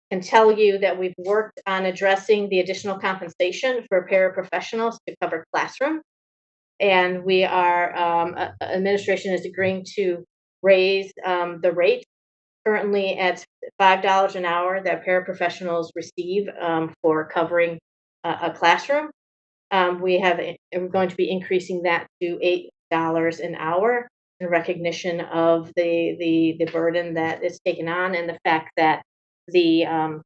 can tell you that we've worked on addressing the additional compensation for paraprofessionals to cover classroom. And we are, administration is agreeing to raise the rate currently at $5 an hour that paraprofessionals receive for covering a classroom. We're going to be increasing that to $8 an hour in recognition of the burden that is taken on, and the fact that the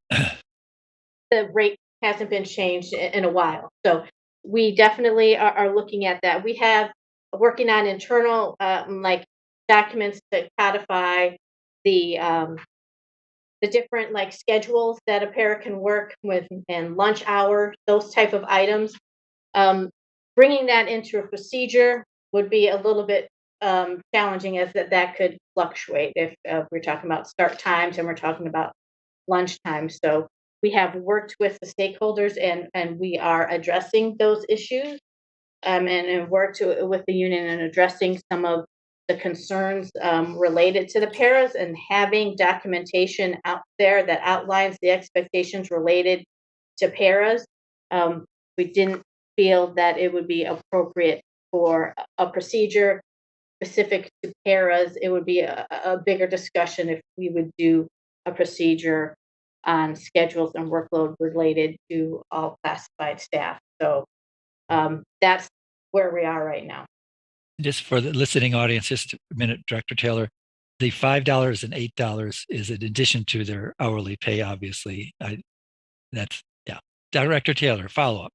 rate hasn't been changed in a while. So we definitely are looking at that. We have working on internal like documents to codify the different like schedules that a para can work with, and lunch hour, those type of items. Bringing that into a procedure would be a little bit challenging is that could fluctuate if we're talking about start times and we're talking about lunchtime. So we have worked with the stakeholders and we are addressing those issues and worked with the union and addressing some of the concerns related to the paras and having documentation out there that outlines the expectations related to paras. We didn't feel that it would be appropriate for a procedure specific to paras. It would be a bigger discussion if we would do a procedure on schedules and workload related to all classified staff. So that's where we are right now. Just for the listening audience, just a minute, Director Taylor, the $5 and $8 is in addition to their hourly pay, obviously. That's, yeah. Director Taylor, follow up.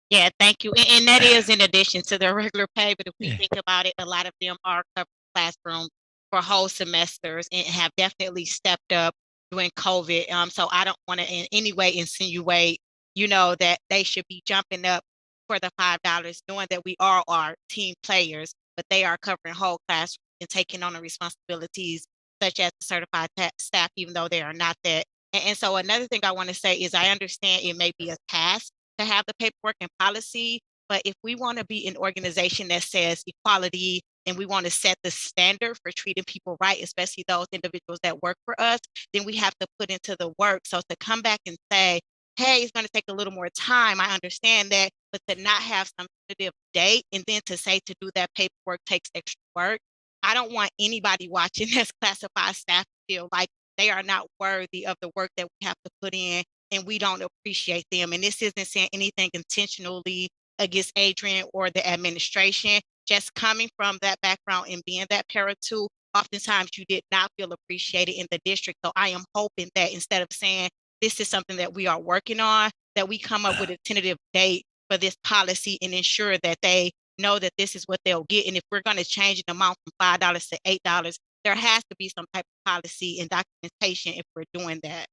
Yeah, thank you. And that is in addition to their regular pay, but if we think about it, a lot of them are covered classroom for whole semesters and have definitely stepped up during COVID. So I don't want to in any way insinuate, that they should be jumping up for the $5, knowing that we are our team players, but they are covering whole class and taking on the responsibilities such as certified staff, even though they are not that. And so another thing I want to say is I understand it may be a task to have the paperwork and policy, but if we want to be an organization that says equality and we want to set the standard for treating people right, especially those individuals that work for us, then we have to put into the work. So to come back and say, hey, it's going to take a little more time, I understand that, but to not have some tentative date and then to say to do that paperwork takes extra work, I don't want anybody watching this classified staff feel like they are not worthy of the work that we have to put in and we don't appreciate them. And this isn't saying anything intentionally against Adrian or the administration. Just coming from that background and being that para too, oftentimes you did not feel appreciated in the district. So I am hoping that instead of saying this is something that we are working on, that we come up with a tentative date for this policy and ensure that they know that this is what they'll get. And if we're going to change the amount from $5 to $8, there has to be some type of policy and documentation if we're doing that.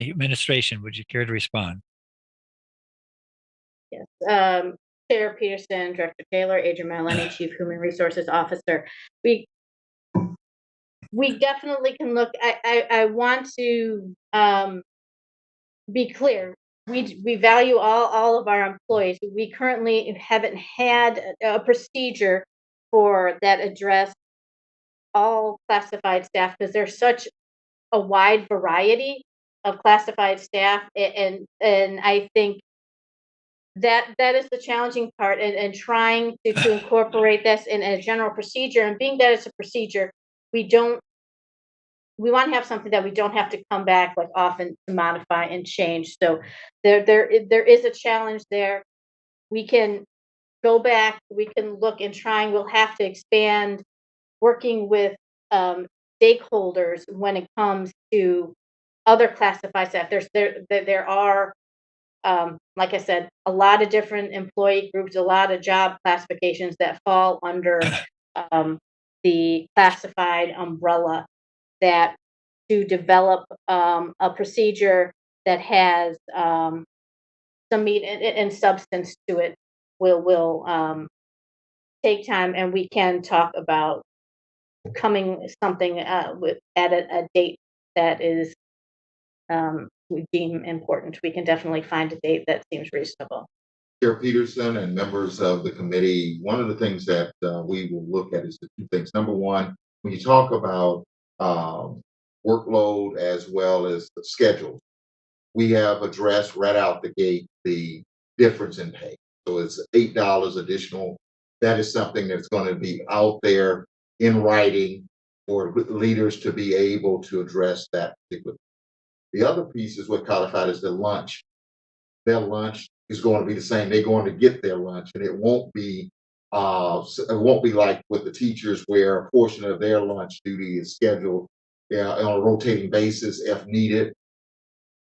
Administration, would you care to respond? Yes. Chair Peterson, Director Taylor, Adrian Maloney, Chief Human Resources Officer. We definitely can look. I want to be clear. We value all of our employees. We currently haven't had a procedure for that address all classified staff because there's such a wide variety of classified staff, and I think that is the challenging part, and trying to incorporate this in a general procedure. And being that it's a procedure, we want to have something that we don't have to come back like often to modify and change. So there is a challenge there. We can go back, we can look and try, and we'll have to expand working with stakeholders when it comes to other classified staff. There are like I said, a lot of different employee groups, a lot of job classifications that fall under the classified umbrella, that to develop a procedure that has some meat and substance to it will take time, and we can talk about coming something at a date that is we deem important. We can definitely find a date that seems reasonable. Chair Peterson and members of the committee, one of the things that we will look at is the two things. Number one, when you talk about workload as well as the schedules, we have addressed right out the gate the difference in pay. So it's $8 additional. That is something that's going to be out there in writing for leaders to be able to address that particular. The other piece is what codified as the lunch. Their lunch is going to be the same. They're going to get their lunch, and it won't be like with the teachers where a portion of their lunch duty is scheduled on a rotating basis if needed.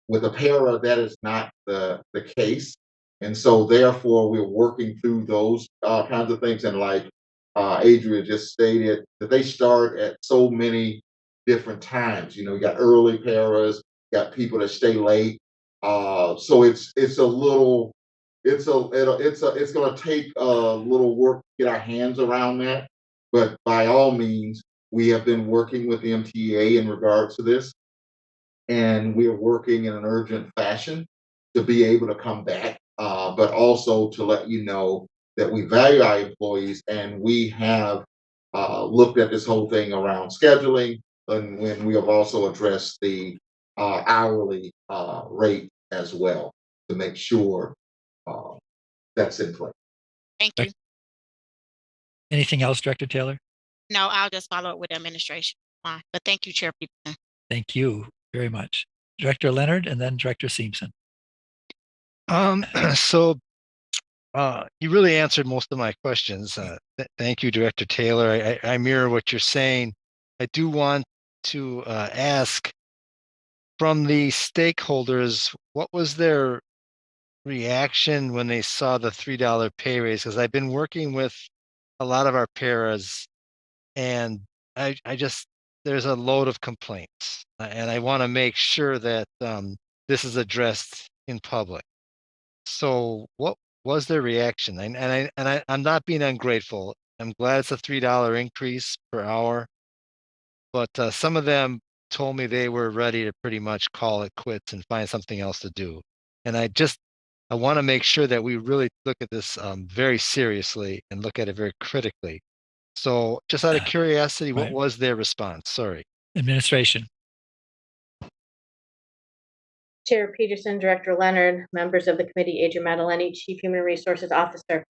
With a para, that is not the case, and so therefore we're working through those kinds of things. And like Adria just stated, that they start at so many different times. You got early paras, got people that stay late. So it's going to take a little work to get our hands around that. but by all means, we have been working with the MTA in regards to this, and we are working in an urgent fashion to be able to come back, but also to let you know that we value our employees, and we have looked at this whole thing around scheduling, and when we have also addressed the hourly rate as well to make sure that's in place. Thank you. Anything else, Director Taylor? No, I'll just follow up with administration. Fine. But thank you, Chair Peterson. Thank you very much. Director Leonard and then Director Simpson. So you really answered most of my questions. Thank you, Director Taylor. I mirror what you're saying. I do want to ask from the stakeholders, what was their reaction when they saw the $3 pay raise? Because I've been working with a lot of our paras, and I just, there's a load of complaints, and I want to make sure that this is addressed in public. So what was their reaction? I'm not being ungrateful. I'm glad it's a $3 increase per hour, but some of them told me they were ready to pretty much call it quits and find something else to do. And I want to make sure that we really look at this very seriously and look at it very critically. So just out of curiosity, what was their response? Sorry. Administration. Chair Peterson, Director Leonard, members of the committee, Adrian Madeline, Chief Human Resources Officer.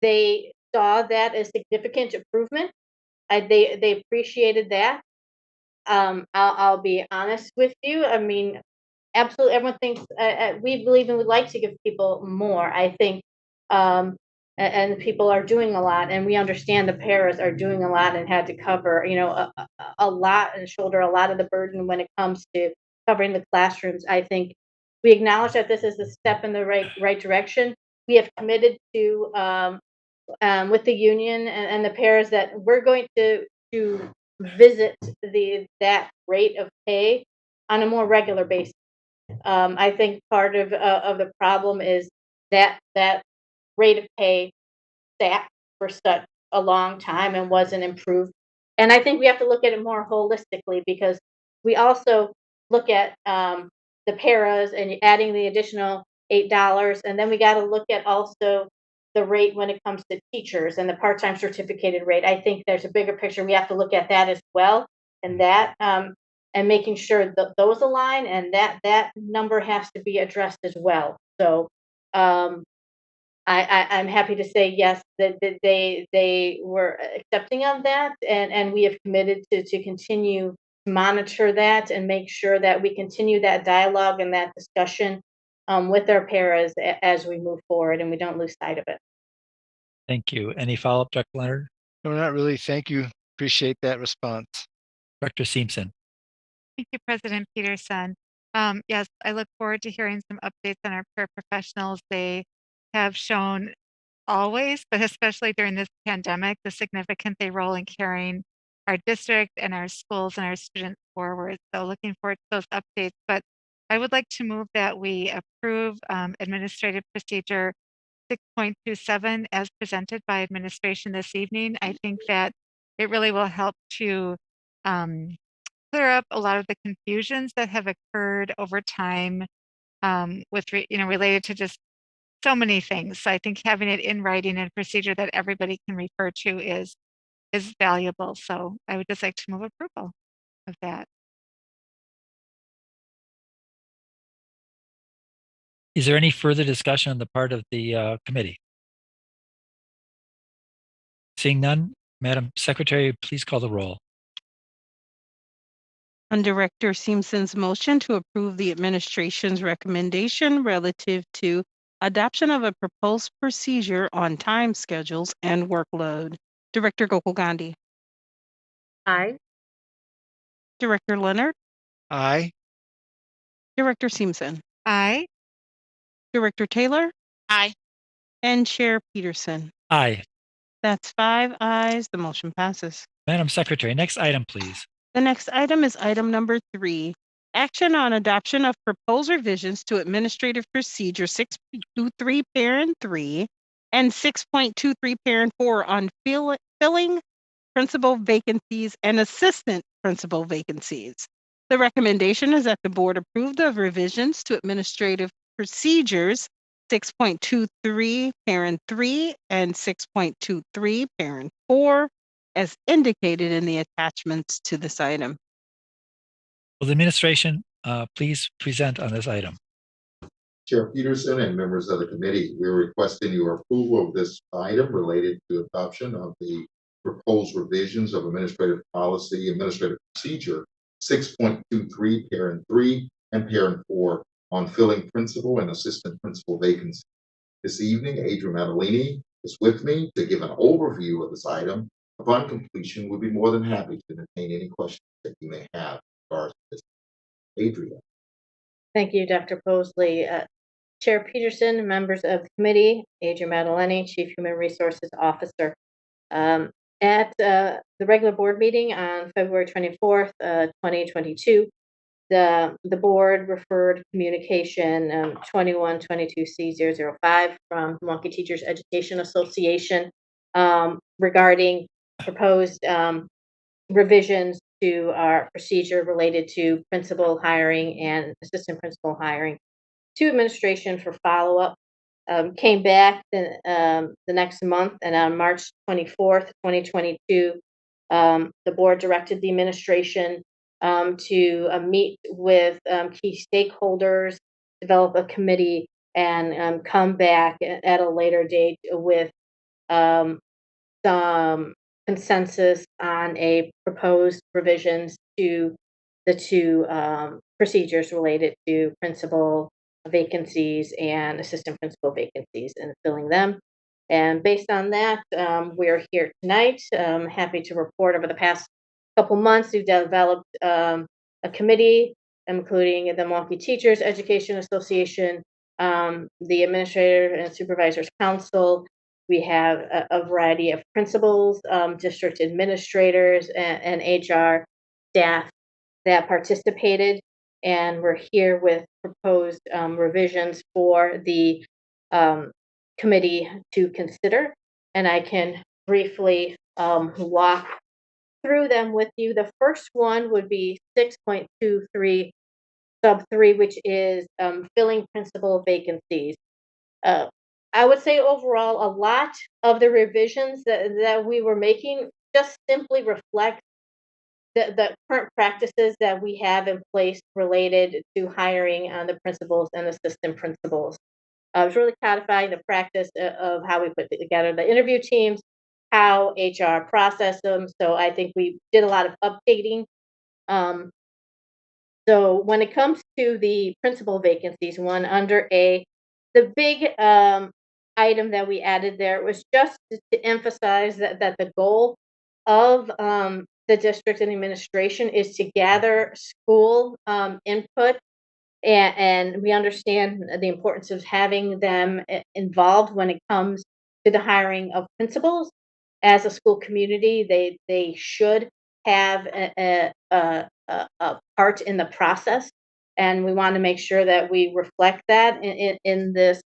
They saw that as significant improvement. They appreciated that. I'll be honest with you. I mean, absolutely, everyone thinks we believe and would like to give people more. I think, and people are doing a lot, and we understand the paras are doing a lot and had to cover, a lot and shoulder a lot of the burden when it comes to covering the classrooms. I think we acknowledge that this is a step in the right direction. We have committed to with the union and the paras that we're going to visit that rate of pay on a more regular basis. I think part of the problem is that rate of pay sat for such a long time and wasn't improved. And I think we have to look at it more holistically, because we also look at the paras and adding the additional $8, and then we got to look at also the rate when it comes to teachers and the part-time certificated rate. I think there's a bigger picture. We have to look at that as well, and that and making sure that those align, and that number has to be addressed as well. So I'm happy to say yes, that they were accepting of that, and we have committed to continue to monitor that and make sure that we continue that dialogue and that discussion with our paras as we move forward, and we don't lose sight of it. Thank you. Any follow-up, Dr. Leonard? No, not really. Thank you. Appreciate that response. Dr. Simpson. Thank you, President Peterson. Yes, I look forward to hearing some updates on our paraprofessionals. They have shown always, but especially during this pandemic, the significant role in carrying our district and our schools and our students forward. So looking forward to those updates. But I would like to move that we approve Administrative Procedure 6.27 as presented by administration this evening. I think that it really will help to clear up a lot of the confusions that have occurred over time with related to just so many things. So I think having it in writing and procedure that everybody can refer to is valuable. So I would just like to move approval of that. Is there any further discussion on the part of the committee? Seeing none, Madam Secretary, please call the roll. On Director Simpson's motion to approve the administration's recommendation relative to adoption of a proposed procedure on time schedules and workload. Director Gokul Gandhi. Aye. Director Leonard. Aye. Director Simpson. Aye. Director Taylor. Aye. And Chair Peterson. Aye. That's 5 ayes. The motion passes. Madam Secretary, next item, please. The next item is item number 3. Action on adoption of proposed revisions to Administrative Procedure 6.23, Parent 3, and 6.23 parent 4 on filling principal vacancies and assistant principal vacancies. The recommendation is that the board approve the revisions to administrative procedures 6.23 parent 3 and 6.23 parent 4 as indicated in the attachments to this item. Will the administration please present on this item? Chair Peterson and members of the committee, we're requesting your approval of this item related to adoption of the proposed revisions of administrative policy, administrative procedure 6.23 parent 3 and parent 4 on filling principal and assistant principal vacancies. This evening, Adrian Maddalini is with me to give an overview of this item. Upon completion, we'll be more than happy to entertain any questions that you may have in regards to this. Adrian. Thank you, Dr. Posley. Chair Peterson, members of the committee, Adrian Maddalini, Chief Human Resources Officer. At the regular board meeting on February 24th, 2022, the board referred communication 2122C005 from Milwaukee Teachers Education Association regarding proposed revisions to our procedure related to principal hiring and assistant principal hiring to administration for follow-up. Came back the next month, and on March 24th, 2022, the board directed the administration to meet with key stakeholders, develop a committee, and come back at a later date with some consensus on a proposed revisions to the two procedures related to principal vacancies and assistant principal vacancies and filling them. And based on that, we're here tonight. Happy to report over the past couple months, we've developed a committee, including the Milwaukee Teachers Education Association, the Administrator and Supervisors Council. We have a variety of principals, district administrators, and HR staff that participated. And we're here with proposed revisions for the committee to consider. And I can briefly walk through them with you. The first one would be 6.23 sub 3, which is filling principal vacancies. I would say overall, a lot of the revisions that we were making just simply reflect the current practices that we have in place related to hiring the principals and assistant principals. It's really codifying the practice of how we put together the interview teams, how HR process them. So I think we did a lot of updating. So when it comes to the principal vacancies, one under A, the big item that we added there was just to emphasize that the goal of the district and administration is to gather school input, and we understand the importance of having them involved when it comes to the hiring of principals. As a school community, they should have a part in the process, and we want to make sure that we reflect that in this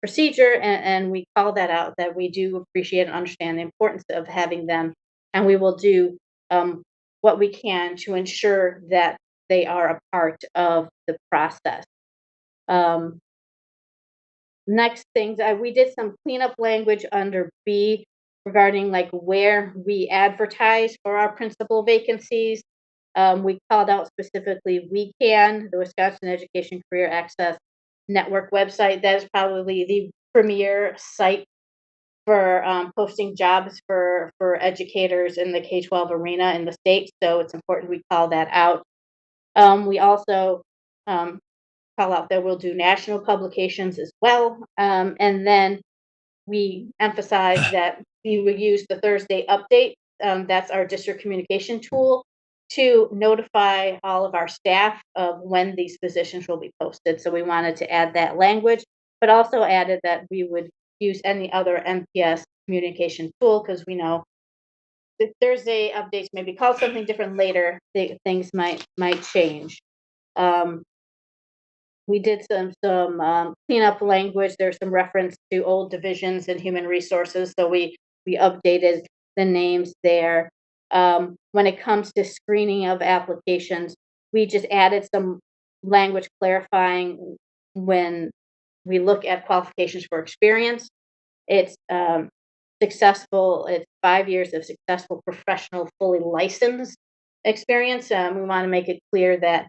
procedure, and we call that out, that we do appreciate and understand the importance of having them, and we will do what we can to ensure that they are a part of the process. Next things, we did some cleanup language under B regarding like where we advertise for our principal vacancies. We called out specifically WeCan, the Wisconsin Education Career Access Network website. That is probably the premier site for posting jobs for educators in the K-12 arena in the state. So it's important we call that out. We also call out that we'll do national publications as well. And then we emphasize that we will use the Thursday update. That's our district communication tool to notify all of our staff of when these positions will be posted. So we wanted to add that language, but also added that we would use any other MPS communication tool, because we know the Thursday updates may be called something different later. Things might change. we did some cleanup language. There's some reference to old divisions in human resources, so we updated the names there. When it comes to screening of applications, we just added some language clarifying when we look at qualifications for experience. It's successful. It's 5 years of successful professional, fully licensed experience. We want to make it clear that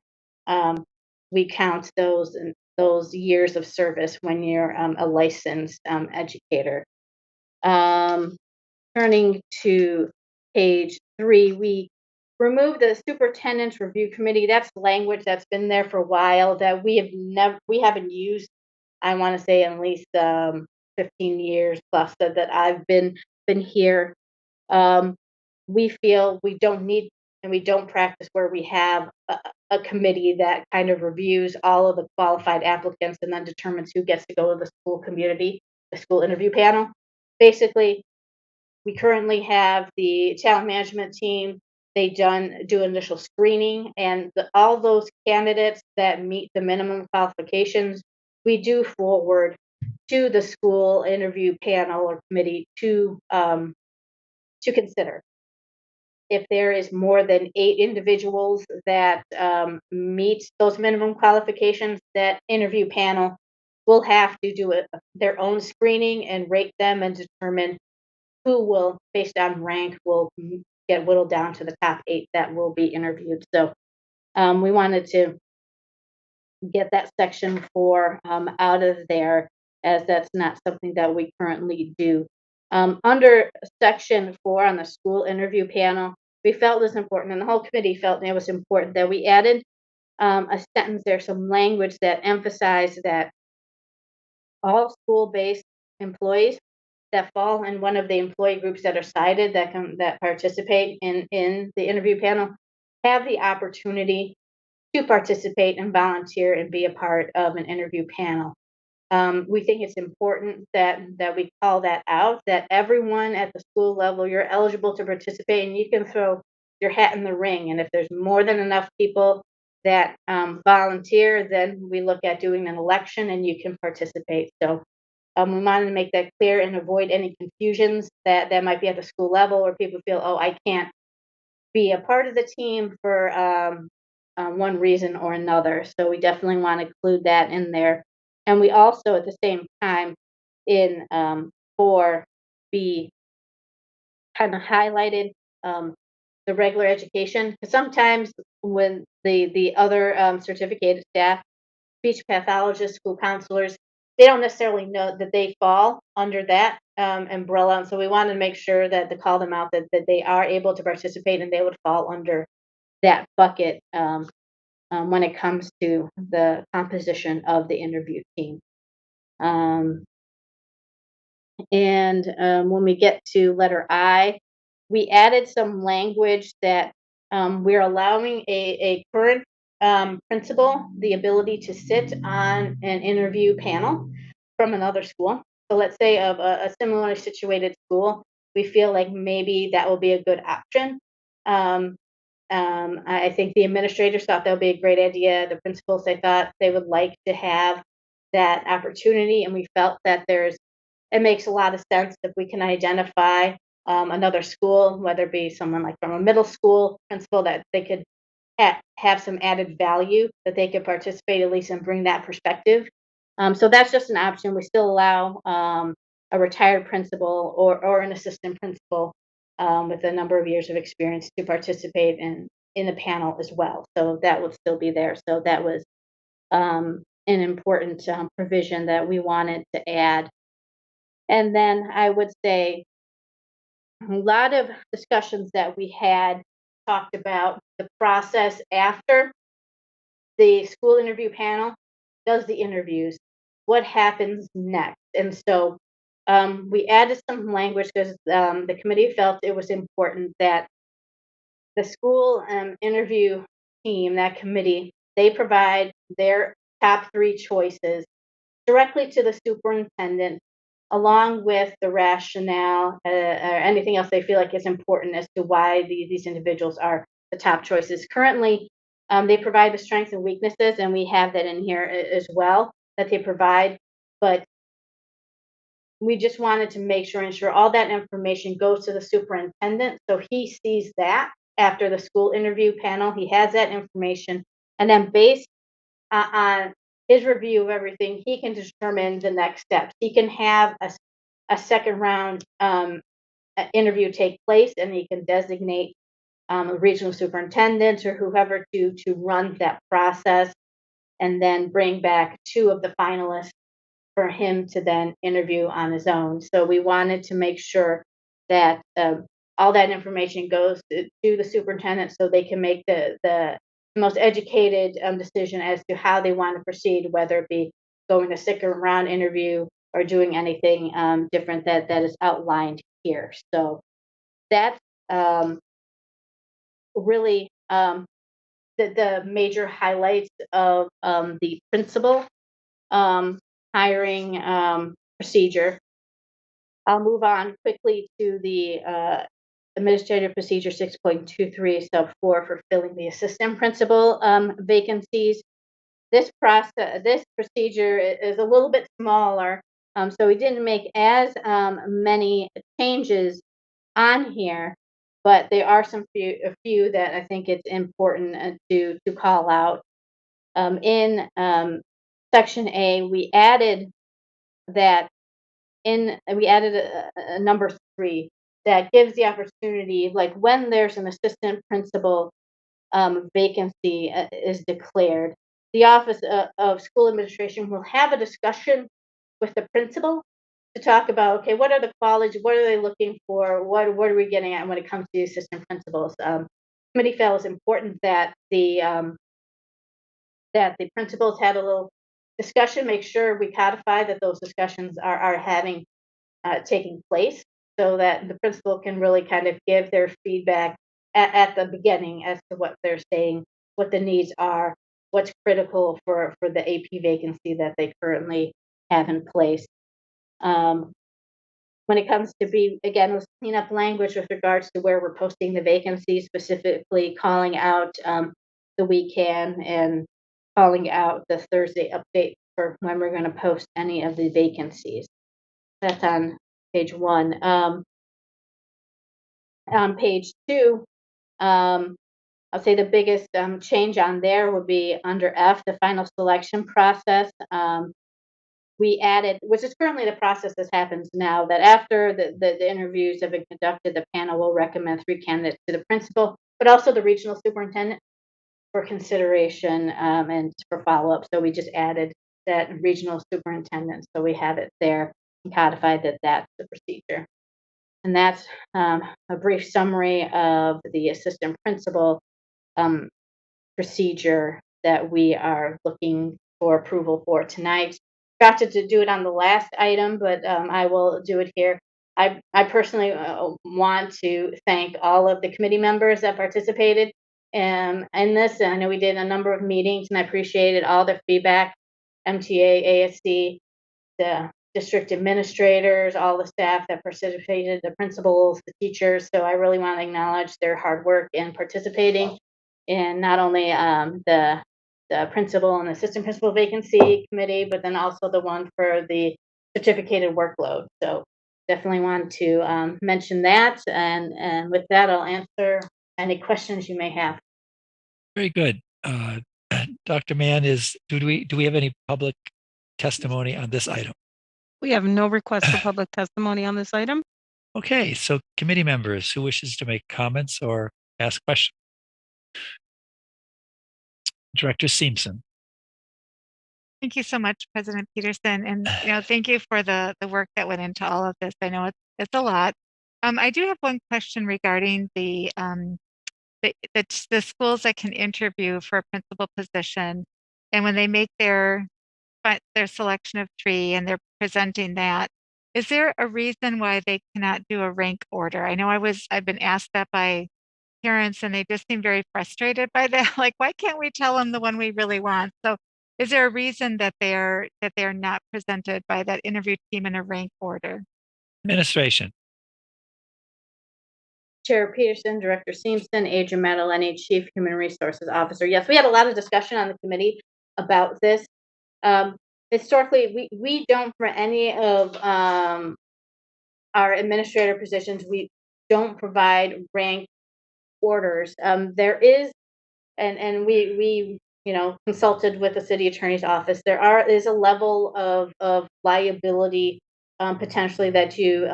we count those years of service when you're a licensed educator. Turning to page 3, we removed the superintendent's review committee. That's language that's been there for a while that we haven't used. I want to say at least 15 years plus that I've been here. We feel we don't need and we don't practice where we have a committee that kind of reviews all of the qualified applicants and then determines who gets to go to the school community, the school interview panel. Basically, we currently have the talent management team. They do initial screening, and all those candidates that meet the minimum qualifications, we do forward to the school interview panel or committee to consider. If there is more than 8 individuals that meet those minimum qualifications, that interview panel will have to do their own screening and rate them and determine who will, based on rank, will get whittled down to the top 8 that will be interviewed. So we wanted to get that section 4 out of there, as that's not something that we currently do. Under section 4 on the school interview panel, we felt it was important, and the whole committee felt it was important that we added a sentence there, some language that emphasized that all school-based employees that fall in one of the employee groups that are cited that participate in the interview panel have the opportunity to participate and volunteer and be a part of an interview panel. We think it's important that we call that out, that everyone at the school level, you're eligible to participate and you can throw your hat in the ring. And if there's more than enough people that volunteer, then we look at doing an election and you can participate. So we wanted to make that clear and avoid any confusions that might be at the school level, where people feel, oh, I can't be a part of the team for one reason or another. So we definitely want to include that in there. And we also, at the same time, in 4B, kind of highlighted the regular education. Because sometimes when the other certificated staff, speech pathologists, school counselors, they don't necessarily know that they fall under that umbrella. And so we want to make sure that to call them out that they are able to participate and they would fall under that bucket when it comes to the composition of the interview team. When we get to letter I, we added some language that we're allowing a current principal the ability to sit on an interview panel from another school. So let's say of a similarly situated school, we feel like maybe that will be a good option. I think the administrators thought that would be a great idea. The principals, they thought they would like to have that opportunity, and we felt that it makes a lot of sense if we can identify another school, whether it be someone like from a middle school principal, that they could have some added value, that they could participate at least and bring that perspective. So that's just an option. We still allow a retired principal or an assistant principal with a number of years of experience to participate in the panel as well. So that would still be there. So that was an important provision that we wanted to add. And then I would say a lot of discussions that we had talked about the process after the school interview panel does the interviews, what happens next. And so we added some language because the committee felt it was important that the school interview team, that committee, they provide their top 3 choices directly to the superintendent, along with the rationale or anything else they feel like is important as to why these individuals are the top choices. Currently, They provide the strengths and weaknesses, and we have that in here as well that they provide. But we just wanted to ensure all that information goes to the superintendent, so he sees that after the school interview panel. He has that information, and then based on his review of everything, he can determine the next steps. He can have a second round interview take place, and he can designate a regional superintendent or whoever to run that process, and then bring back 2 of the finalists for him to then interview on his own. So we wanted to make sure that all that information goes to the superintendent so they can make the most educated decision as to how they want to proceed, whether it be going a second round interview or doing anything different that is outlined here. So that's really the major highlights of the principal hiring procedure. I'll move on quickly to the Administrative Procedure 6.23 sub 4 for filling the assistant principal vacancies. This procedure is a little bit smaller, so we didn't make as many changes on here, but there are a few that I think it's important to call out. In section A, we added a number 3 that gives the opportunity, like when there's an assistant principal vacancy is declared, the Office of School Administration will have a discussion with the principal to talk about, okay, what are the qualities, what are they looking for, what are we getting at when it comes to the assistant principals. Committee felt it's important that the principals had a little discussion, make sure we codify that those discussions are taking place, so that the principal can really kind of give their feedback at the beginning as to what they're saying, what the needs are, what's critical for the AP vacancy that they currently have in place. When it comes to let's clean up language with regards to where we're posting the vacancies, specifically calling out the weekend and calling out the Thursday update for when we're going to post any of the vacancies. That's on page 1. On page 2, I'll say the biggest change on there would be under F, the final selection process. We added, which is currently the process that happens now, that after the interviews have been conducted, the panel will recommend 3 candidates to the principal, but also the regional superintendent for consideration and for follow-up. So we just added that regional superintendent, so we have it there and codified that that's the procedure. And that's a brief summary of the assistant principal procedure that we are looking for approval for tonight. Got to do it on the last item, but I will do it here. I personally want to thank all of the committee members that participated in this. I know we did a number of meetings, and I appreciated all the feedback. MTA, ASC, the district administrators, all the staff that participated, the principals, the teachers. So I really want to acknowledge their hard work in participating in not only the principal and assistant principal vacancy committee, but then also the one for the certificated workload. So definitely want to mention that. And with that, I'll answer any questions you may have. Very good. Dr. Mann, do we have any public testimony on this item? We have no request for public testimony on this item. Okay, so committee members, who wishes to make comments or ask questions? Director Simpson. Thank you so much, President Peterson. And thank you for the work that went into all of this. I know it's a lot. I do have one question regarding the schools that can interview for a principal position, and when they make their selection of 3 and they're presenting that, is there a reason why they cannot do a rank order? I know I've been asked that by parents, and they just seem very frustrated by that. Like, why can't we tell them the one we really want? So is there a reason that they're not presented by that interview team in a rank order? Administration. Chair Peterson, Director Seamson, Adrian Madeline, Chief Human Resources Officer. Yes, we had a lot of discussion on the committee about this. Historically, we don't, for any of our administrator positions, we don't provide rank orders. There is, and we consulted with the city attorney's office. There is a level of liability potentially that you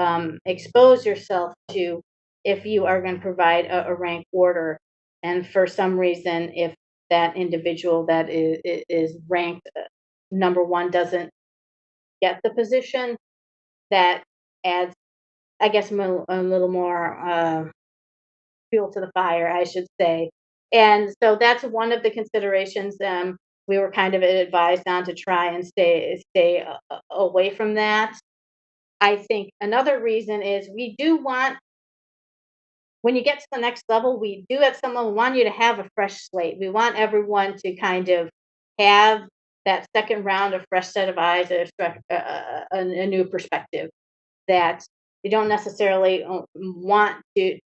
expose yourself to if you are going to provide a rank order. And for some reason, if that individual that is ranked number one doesn't get the position, that adds, I guess, a little more fuel to the fire, I should say. And so that's one of the considerations we were kind of advised on, to try and stay away from that. I think another reason is we do want, when you get to the next level, we do at some level want you to have a fresh slate. We want everyone to kind of have that second round, of fresh set of eyes, a new perspective, that you don't necessarily want to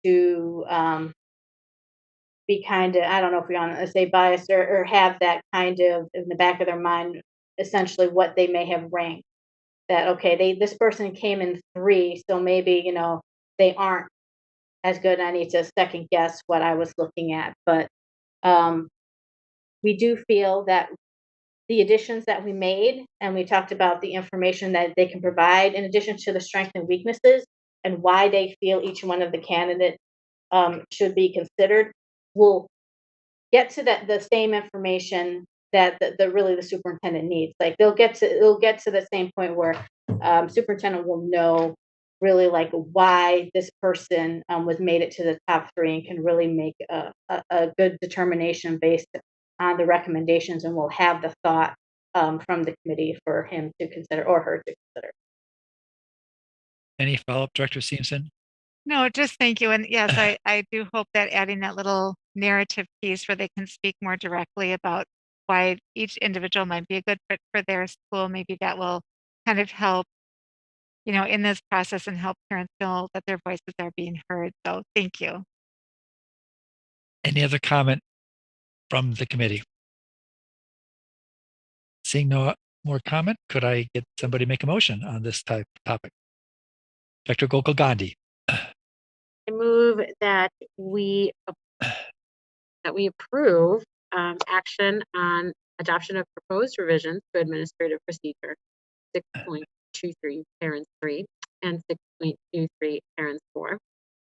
be kind of, I don't know if we want to say biased, or have that kind of in the back of their mind, essentially what they may have ranked. That, okay, this person came in 3, so maybe, they aren't as good. I need to second guess what I was looking at. But we do feel that the additions that we made, and we talked about the information that they can provide, in addition to the strengths and weaknesses, and why they feel each one of the candidates should be considered, will get to the same information that the superintendent needs. Like, it'll get to the same point where superintendent will know really, like, why this person was made it to the top 3, and can really make a good determination based on the recommendations, and will have the thought from the committee for him to consider, or her to consider. Any follow-up, Director Seamson? No, just thank you. And yes, I do hope that adding that little narrative piece where they can speak more directly about why each individual might be a good fit for their school, maybe that will kind of help, in this process, and help parents feel that their voices are being heard. So thank you. Any other comment from the committee? Seeing no more comment, could I get somebody to make a motion on this topic? Dr. Gokul Gandhi. I move that we approve action on adoption of proposed revisions to administrative procedure 6.23 parents 3 and 6.23 parents 4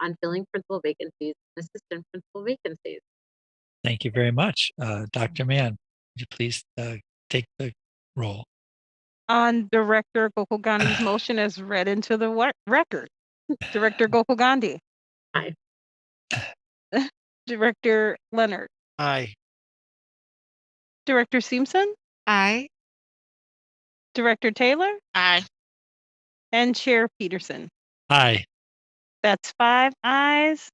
on filling principal vacancies and assistant principal vacancies. Thank you very much. Dr. Mann, would you please take the roll? On Director Gokul Gandhi's motion as read into the record. Director Gokul Gandhi. Aye. Director Leonard. Aye. Director Seamson. Aye. Director Taylor. Aye. And Chair Peterson. Aye. That's 5 ayes.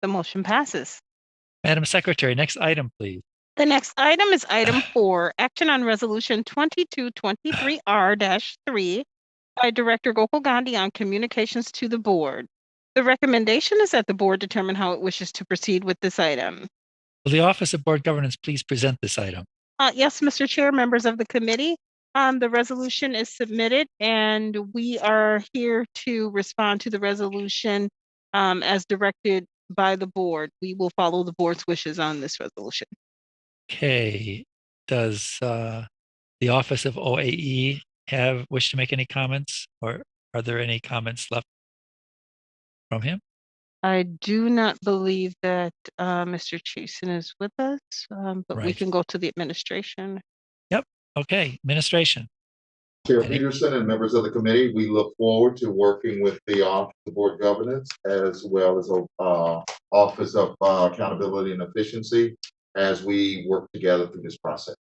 The motion passes. Madam Secretary, next item, please. The next item is item 4, action on resolution 2223R-3 by Director Gokul Gandhi on communications to the board. The recommendation is that the board determine how it wishes to proceed with this item. Will the Office of Board Governance please present this item? Yes, Mr. Chair, members of the committee. The resolution is submitted, and we are here to respond to the resolution as directed by the board. We will follow the board's wishes on this resolution. Okay. Does the Office of OAE wish to make any comments, or are there any comments left from him? I do not believe that Mr. Chasen is with us, but we Right. can go to the administration. Yep. Okay. Administration. Chair Peterson and members of the committee, we look forward to working with the Office of Board Governance as well as Office of Accountability and Efficiency as we work together through this process.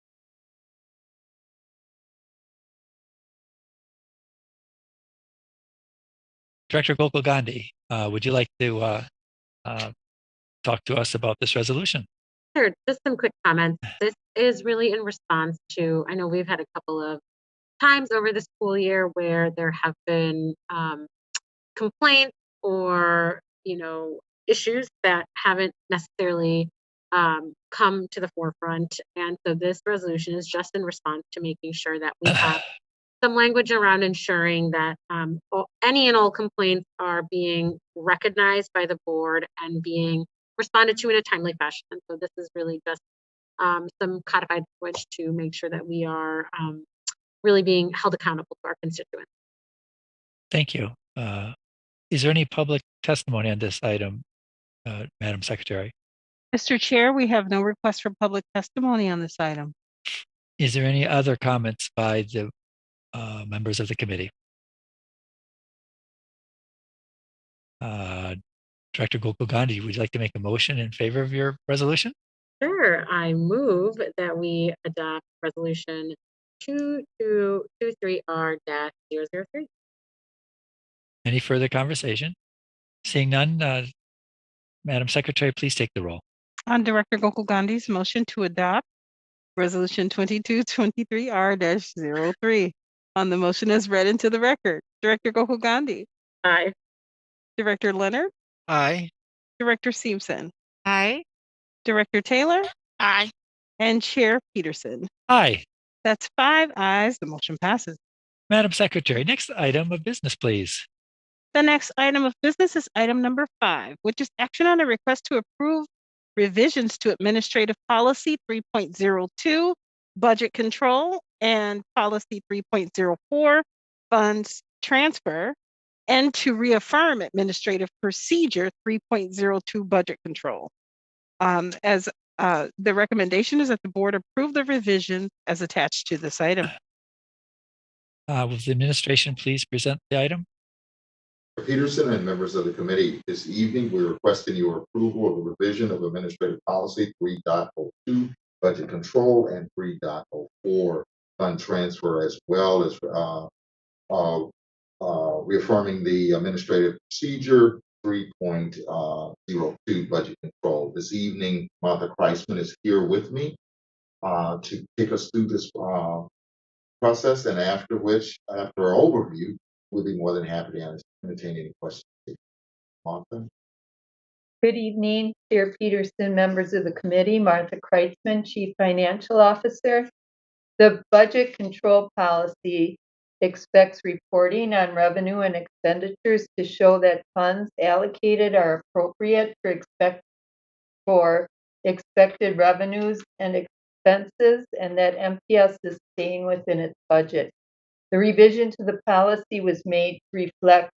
Director Gokul Gandhi, would you like to talk to us about this resolution? Sure, just some quick comments. This is really in response to, I know we've had a couple of times over the school year where there have been complaints or, issues that haven't necessarily come to the forefront. And so this resolution is just in response to making sure that we have some language around ensuring that any and all complaints are being recognized by the board and being responded to in a timely fashion. And so this is really just some codified language to make sure that we are really being held accountable to our constituents. Thank you. Is there any public testimony on this item, Madam Secretary? Mr. Chair, we have no request for public testimony on this item. Is there any other comments by the members of the committee? Director Gokul Gandhi, would you like to make a motion in favor of your resolution? Sure, I move that we adopt resolution 2223R-003. Any further conversation? Seeing none, Madam Secretary, please take the roll. On Director Gokul Gandhi's motion to adopt resolution 2223R-03. On the motion as read into the record, Director Gokul Gandhi, Aye. Director Leonard, Aye. Director Simpson, Aye. Director Taylor, Aye. and Chair Peterson. Aye. That's 5 ayes. The motion passes. Madam Secretary, next item of business, please. The next item of business is item number 5, which is action on a request to approve revisions to Administrative Policy 3.02, Budget Control, and Policy 3.04, Funds Transfer, and to reaffirm Administrative Procedure 3.02, Budget Control. The recommendation is that the board approve the revision as attached to this item. Will the administration please present the item? Peterson and members of the committee, this evening we're requesting your approval of the revision of Administrative Policy 3.02, Budget Control, and 3.04, Fund Transfer, as well as reaffirming the Administrative Procedure 3.02, Budget Control. This evening, Martha Kreisman is here with me to take us through this process, and after our overview, we'll be more than happy to entertain any questions. Martha? Good evening, Chair Peterson, members of the committee. Martha Kreitzman, Chief Financial Officer. The budget control policy expects reporting on revenue and expenditures to show that funds allocated are appropriate for expected revenues and expenses, and that MPS is staying within its budget. The revision to the policy was made to reflect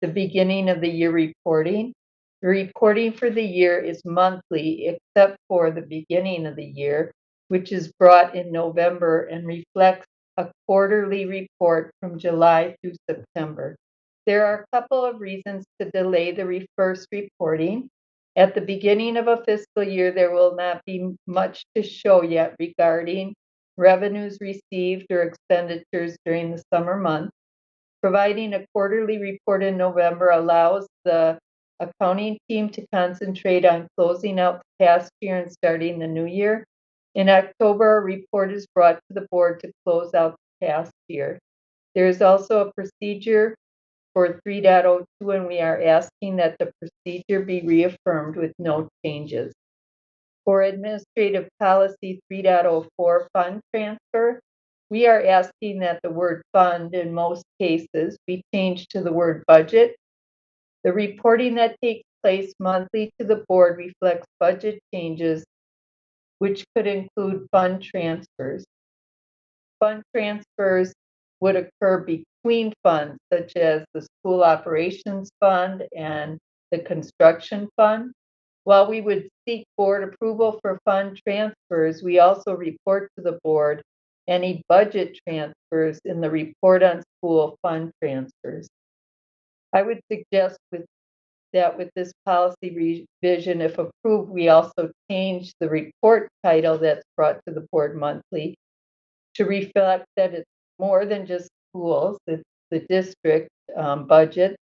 the beginning of the year reporting. The reporting for the year is monthly, except for the beginning of the year, which is brought in November and reflects a quarterly report from July through September. There are a couple of reasons to delay the first reporting. At the beginning of a fiscal year, there will not be much to show yet regarding revenues received or expenditures during the summer months. Providing a quarterly report in November allows the accounting team to concentrate on closing out the past year and starting the new year. In October, a report is brought to the board to close out the past year. There is also a procedure for 3.02, and we are asking that the procedure be reaffirmed with no changes. For Administrative Policy 3.04, Fund Transfer, we are asking that the word fund in most cases be changed to the word budget. The reporting that takes place monthly to the board reflects budget changes, which could include fund transfers. Fund transfers would occur between funds, such as the School Operations Fund and the Construction Fund. While we would seek board approval for fund transfers, we also report to the board any budget transfers in the report on school fund transfers. I would suggest with this policy revision, if approved, we also change the report title that's brought to the board monthly to reflect that it's more than just schools, it's the district budget,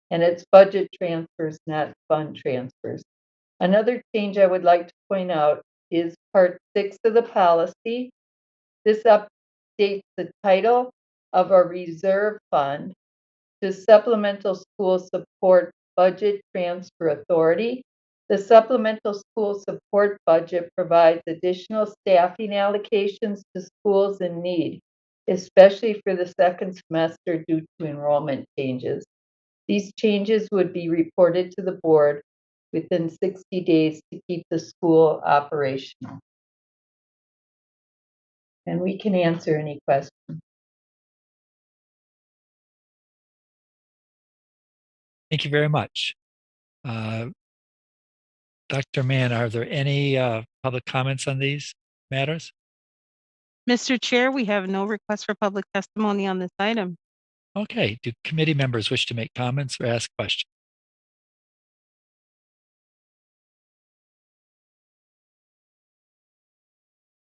and it's budget transfers, not fund transfers. Another change I would like to point out is Part 6 of the policy. This updates the title of a reserve fund to supplemental school support Budget Transfer Authority. The supplemental school support budget provides additional staffing allocations to schools in need, especially for the second semester due to enrollment changes. These changes would be reported to the board within 60 days to keep the school operational. And we can answer any questions. Thank you very much. Dr. Mann, are there any public comments on these matters? Mr. Chair, we have no request for public testimony on this item. Okay, do committee members wish to make comments or ask questions?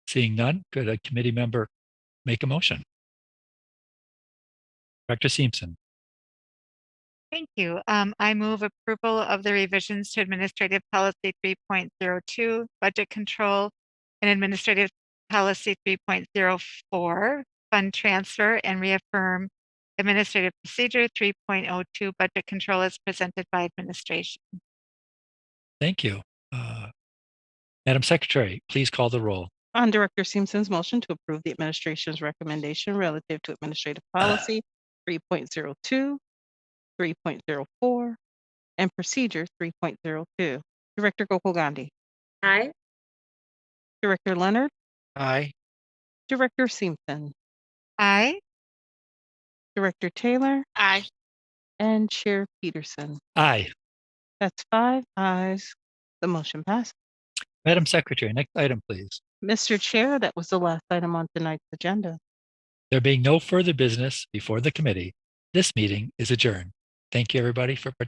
Seeing none, could a committee member make a motion? Dr. Simpson. Thank you. I move approval of the revisions to Administrative Policy 3.02, Budget Control, and Administrative Policy 3.04, Fund Transfer, and reaffirm Administrative Procedure 3.02, Budget Control as presented by administration. Thank you. Madam Secretary, please call the roll. On Director Simpson's motion to approve the administration's recommendation relative to Administrative Policy 3.02, 3.04, and Procedure 3.02. Director Gokul Gandhi. Aye. Director Leonard. Aye. Director Simpson. Aye. Director Taylor. Aye. And Chair Peterson. Aye. That's 5 ayes. The motion passes. Madam Secretary, next item, please. Mr. Chair, that was the last item on tonight's agenda. There being no further business before the committee, this meeting is adjourned. Thank you, everybody, for participating.